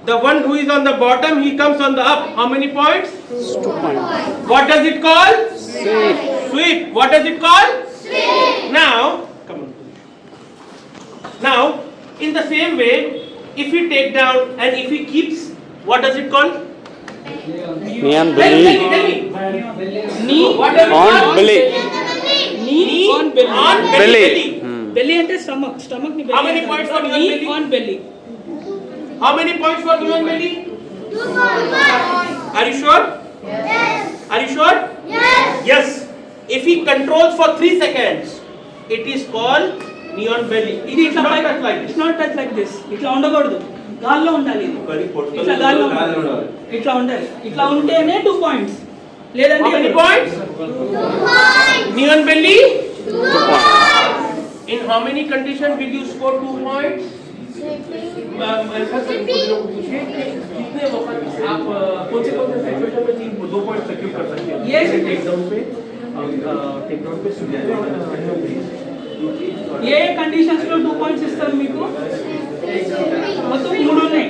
the one who is on the bottom, he comes on the up. How many points? 2 points. What does it call? Sweep. Sweep. What does it call? Sweep. Now, come on. Now, in the same way, if he take down and if he keeps, what does it call? Neon Tell me. belly. Knee. What does it On call? belly. Knee On belly. On Belly. belly. Belly అంటే stomach ని How many points for knee on belly? On belly. How many points for knee on belly? 2 points. Are you sure? Yes. Are you sure? Yes. Yes. If he controls for 3 seconds, it is called knee on belly. ఇది ఇట్లా Not పైకి touch like this. It's not touch like this. ఇట్లా ఉండకూడదు, గాల్లో ఉండాలి ఇది. ఒకటి పొట్టు ఇట్లా గాల్లో గాల్లో ఉండాలి. ఉండాలి. ఇట్లా ఉండాలి. ఇట్లా ఉంటేనే 2 పాయింట్స్. లేదంటే How many points? 2 points. Knee on belly. 2 points. In how many conditions will you score 2 points? कितने वक्त आप कौन से सिचुएशन में 2 पॉइंट सिक्योर कर सकते हैं? Yes. टेक डाउन पे ఏ కండిషన్స్ లో 2 పాయింట్స్ ఇస్తారు మీకు? మొత్తం 3 ఉన్నాయి.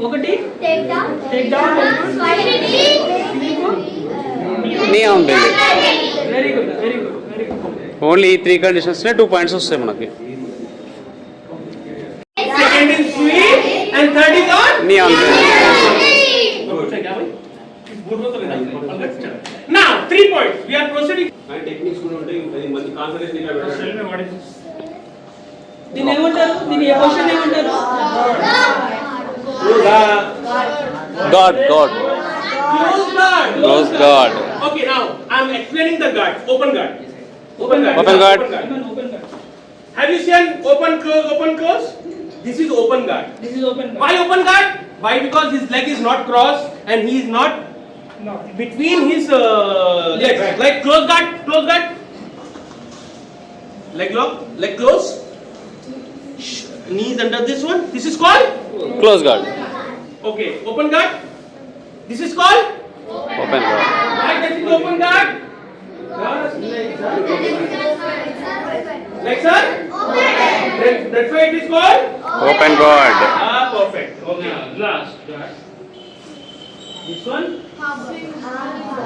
ఒకటి Take down. Take down, Swipe. Neon belly. Very good very good very good. Only ఈ 3 కండిషన్స్నే 2 పాయింట్స్ వస్తాయి మనకి. Second is sweep and third is on. Neon belly. Now 3 points. We are proceeding. And techniques కూడా ఉంటాయి. అది మంచి concentration ఇక్కడ పెట్టాలి. దీన్ని ఏమంటారు? దీని క్వశ్చన్ ఏమంటారు? God. Close guard. Close guard. Okay, now I am explaining the guard. Open guard. Open guard. Open guard. Open guard. Have you seen open close open close? This is open guard. This is open Why open guard? Why? Because his leg is not crossed and he is not between his legs. Like close guard. Leg lock. Leg close. Knees under this one. This is called. Close guard. Okay. Open guard. This is called. Open guard. Why this is open guard? Like sir? That's why it is called. Open guard. Perfect. Okay. Last guard. This one.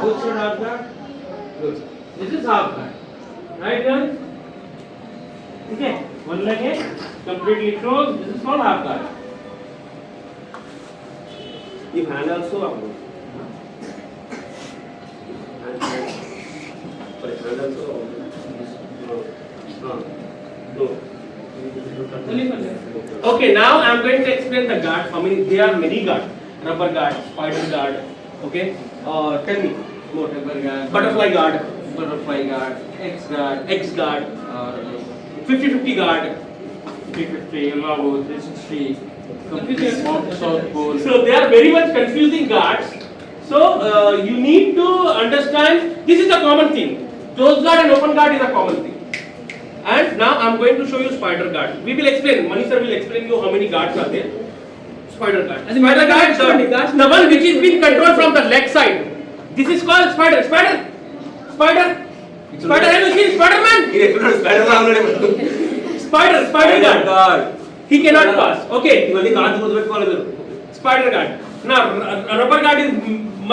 Both should have guard. Good. This is half guard. Right guys? Okay. One leg is completely closed. This is called half guard. ఈ hand also hand also Only for left. Okay, now I'm going to explain the guard. How many? There are many guards. Rubber guard, spider guard. Okay. Tell me more. Rubber guard, Butterfly guard, butterfly guard, X guard, or 50-50 guard. 350, Lavo, 360, complete South Pole. So they are very much confusing guards. So you need to understand. This is a common thing. Closed guard and open guard is a common thing. And now I'm going to show you spider guard. We will explain. Mani sir will explain you how many guards are there. Spider guard. Spider guard, the one which is being controlled from the leg side. This is called spider. Spider. Have you seen Spider-Man? Spider guard. He cannot pass. Okay. Spider guard. Now rubber guard is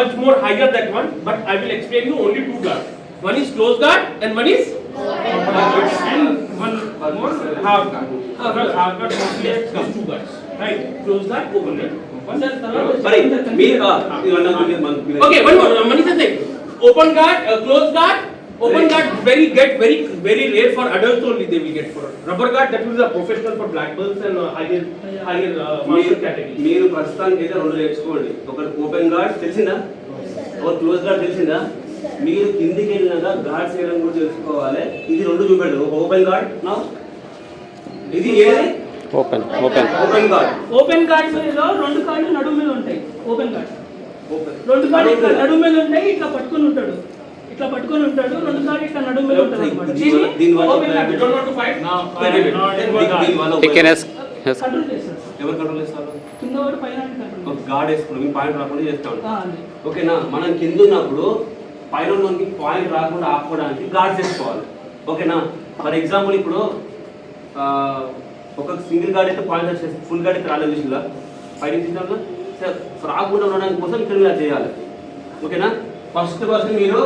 much more higher than one, but I will explain you only two guards. One is closed guard and one is And one more half guard. Half guard mostly has two guards. right. Closed guard, open guard. Okay, Okay, one more. Mani sir say open guard, closed guard. Open guard very rare for adults only. They will get for rubber guard. That is a professional for black belts and higher master category. మీరు ప్రస్తుతానికి అయితే రెండు నేర్చుకోండి. ఒకటి open gourd తెలిసిందా, ఒక close gourd తెలిసిందా. మీరు కిందికి వెళ్ళినాక గార్డ్స్ చేయడం కూడా తెలుసుకోవాలి. ఇది రెండు చూపెడతారు. ఒక ఓపెన్ గార్డ్ నా ఇది ఏది open open guard. Open guard లో రెండు కాళ్ళు నడుము మీద ఉంటాయి. ఓపెన్ గార్డ్ రెండు కాళ్ళు ఇట్లా నడుము మీద ఉంటాయి. ఇట్లా పట్టుకొని ఉంటాడు. రెండు కాళ్ళు ఇట్లా నడుము మీద ఉంటాయి అన్నమాట. దీని వల్ల open guard. You don't want to fight? Now, దీని వల్ల కెన్ కంట్రోల్ చేస్తారు. ఎవరు కంట్రోల్ చేస్తారు? కింద వాడు పైన కంట్రోల్. ఒక గార్డ్ వేసుకున్నాం, మీ పాయింట్ రాకుండా చేస్తాం. అంతే. ఓకేనా. మనం కింద ఉన్నప్పుడు పైన ఉన్నోనికి పాయింట్ రాకుండా ఆపుకోవడానికి గార్డ్స్ వేసుకోవాలి. ఓకేనా. ఫర్ ఎగ్జాంపుల్ ఇప్పుడు ఒక సింగిల్ గార్డ్ అయితే పాయింట్ వచ్చేసి ఫుల్ గార్డ్ అయితే రాలేదు విషయంలో ఫైటింగ్ సిస్టంలో రాకుండా ఉండడానికి కోసం ఇక్కడ ఇలా చేయాలి. ఓకేనా. ఫస్ట్ పర్సన్ మీరు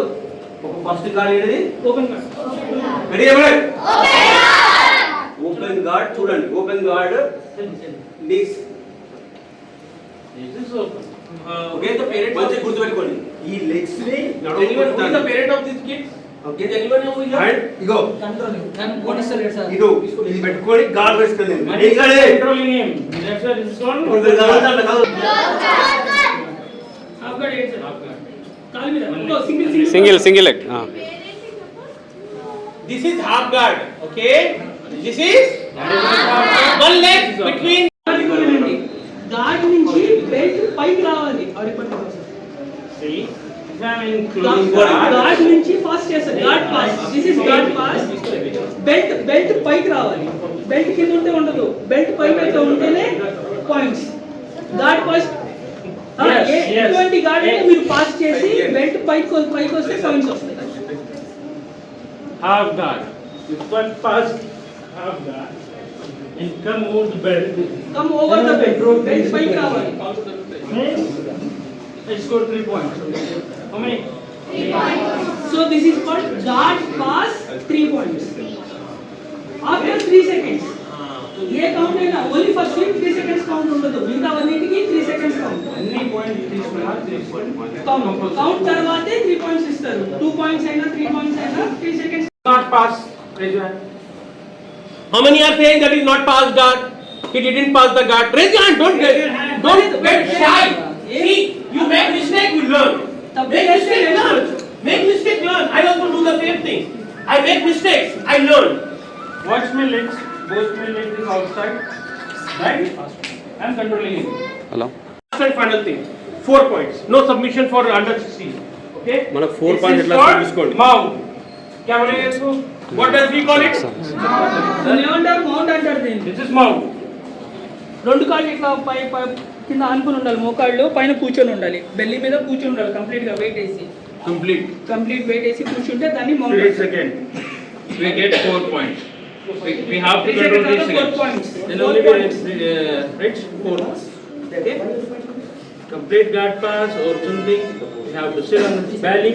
ఒక ఫస్ట్ గార్డ్ అనేది open guard. Ready open guard చూడండి. Open guard this this is open. Okay. మంచిగా గుర్తుపెట్టుకోండి ఈ లెగ్స్ ని Anyone who is the parent of these kids? Okay. Is anyone who is and ego Controlling. And what is the rate, sir? ఇది పెట్టుకొని gourd వేసుకోండి. One is controlling him. Left side is on. half guard? Eight, sir. Half guard. కాలు మీద single leg This is half guard. Okay. This is one leg between. Guard నుంచి belt పైకి రావాలి. See, examine close guard guard. నుంచి pass చేస్తారు. Guard pass. This is guard pass. Belt పైకి రావాలి. Belt కింద ఉంటే ఉండదు. బెల్ట్ పైకి అయితే ఉంటేనే పాయింట్స్. Guard pass Yes. ఎటువంటి గార్డ్ అయితే మీరు పాస్ చేసి బెల్ట్ పైకి వస్తే పాయింట్స్ వస్తాయి. Half guard. You pass half guard and come over the belt. Come over the belt. Belt పైకి రావాలి. I scored 3 points. How many? So this is called guard pass 3 points. After 3 seconds. A count అయినా only first swing 3 seconds count ఉండదు. మిగతా అన్నిటికీ 3 seconds count. Any point తీసుకున్నా 3 points. Count తర్వాతే 3 points ఇస్తారు. 2 points అయినా 3 points అయినా 3 seconds. Not pass. Raise your hand. How many are saying that is not passed guard? He didn't pass the guard. Raise your hand. Don't get shy. See, you make mistake, you learn. Make mistake, learn. Make mistake, learn. I also do the same thing. I make mistakes, I learn. Watch my legs. Both my legs is outside. Right? I'm controlling him. Hello Last and final thing. 4 points. No submission for under 16. Okay? మనకు 4 This points is ఎట్లా called తీసుకోండి. Mount. क्या बोलेंगे इसको? What does we call it? దాన్ని ఏమంటారు? Mount అంటారు దీన్ని. This is mount. రెండు కాళ్ళు ఇట్లా కింద ఆనుకుని ఉండాలి. మోకాళ్ళు పైన కూర్చొని ఉండాలి. బెల్లి మీద కూర్చొని ఉండాలి. కంప్లీట్ గా వెయిట్ వేసి కంప్లీట్ వెయిట్ వేసి కూర్చుంటే దాన్ని mount 3 seconds. We get 4 points. We have to control 3 4 seconds. points. Then only we reach 4. Okay? Complete guard pass or something. We have to sit on the belly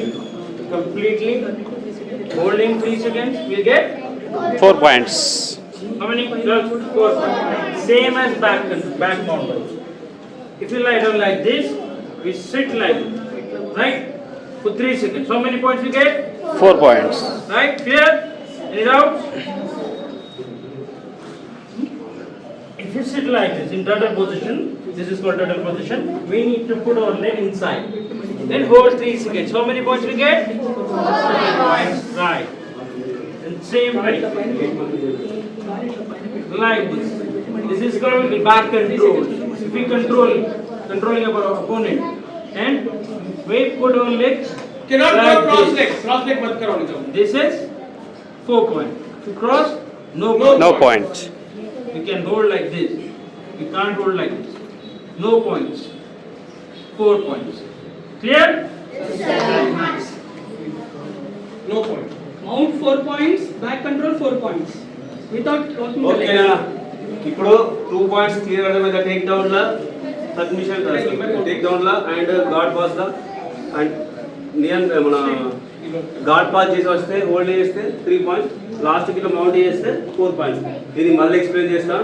completely. Holding 3 seconds. We get 4 points. How many? 4 points. Same as back mount. If you lie down like this, we sit like right for 3 seconds. How many points we get? 4 points. Right? Clear? Any doubts? sit like this in turtle position. This is called turtle position. We need to put our leg inside. Then hold 3 seconds. How many points we get? 4 points. Right. And same way. Like this. This is called back control. If we controlling our opponent, and we put our legs. Cannot like go cross this. leg. Cross leg मत करो नहीं तो. This is 4 points. If you cross, no No points. point. You can hold like this. You can't hold like this. No points. 4 points. Clear? No point. Mount 4 points, back control 4 points. Without locking the ఓకేనా leg. ఇప్పుడు 2 points clear అర్థమైందా take down law submission take down law and God pass law and మన God pass చేసి వస్తే hold చేస్తే 3 points last కి mount చేస్తే 4 points ఇది మళ్ళీ ఎక్స్ప్లెయిన్ చేస్తాం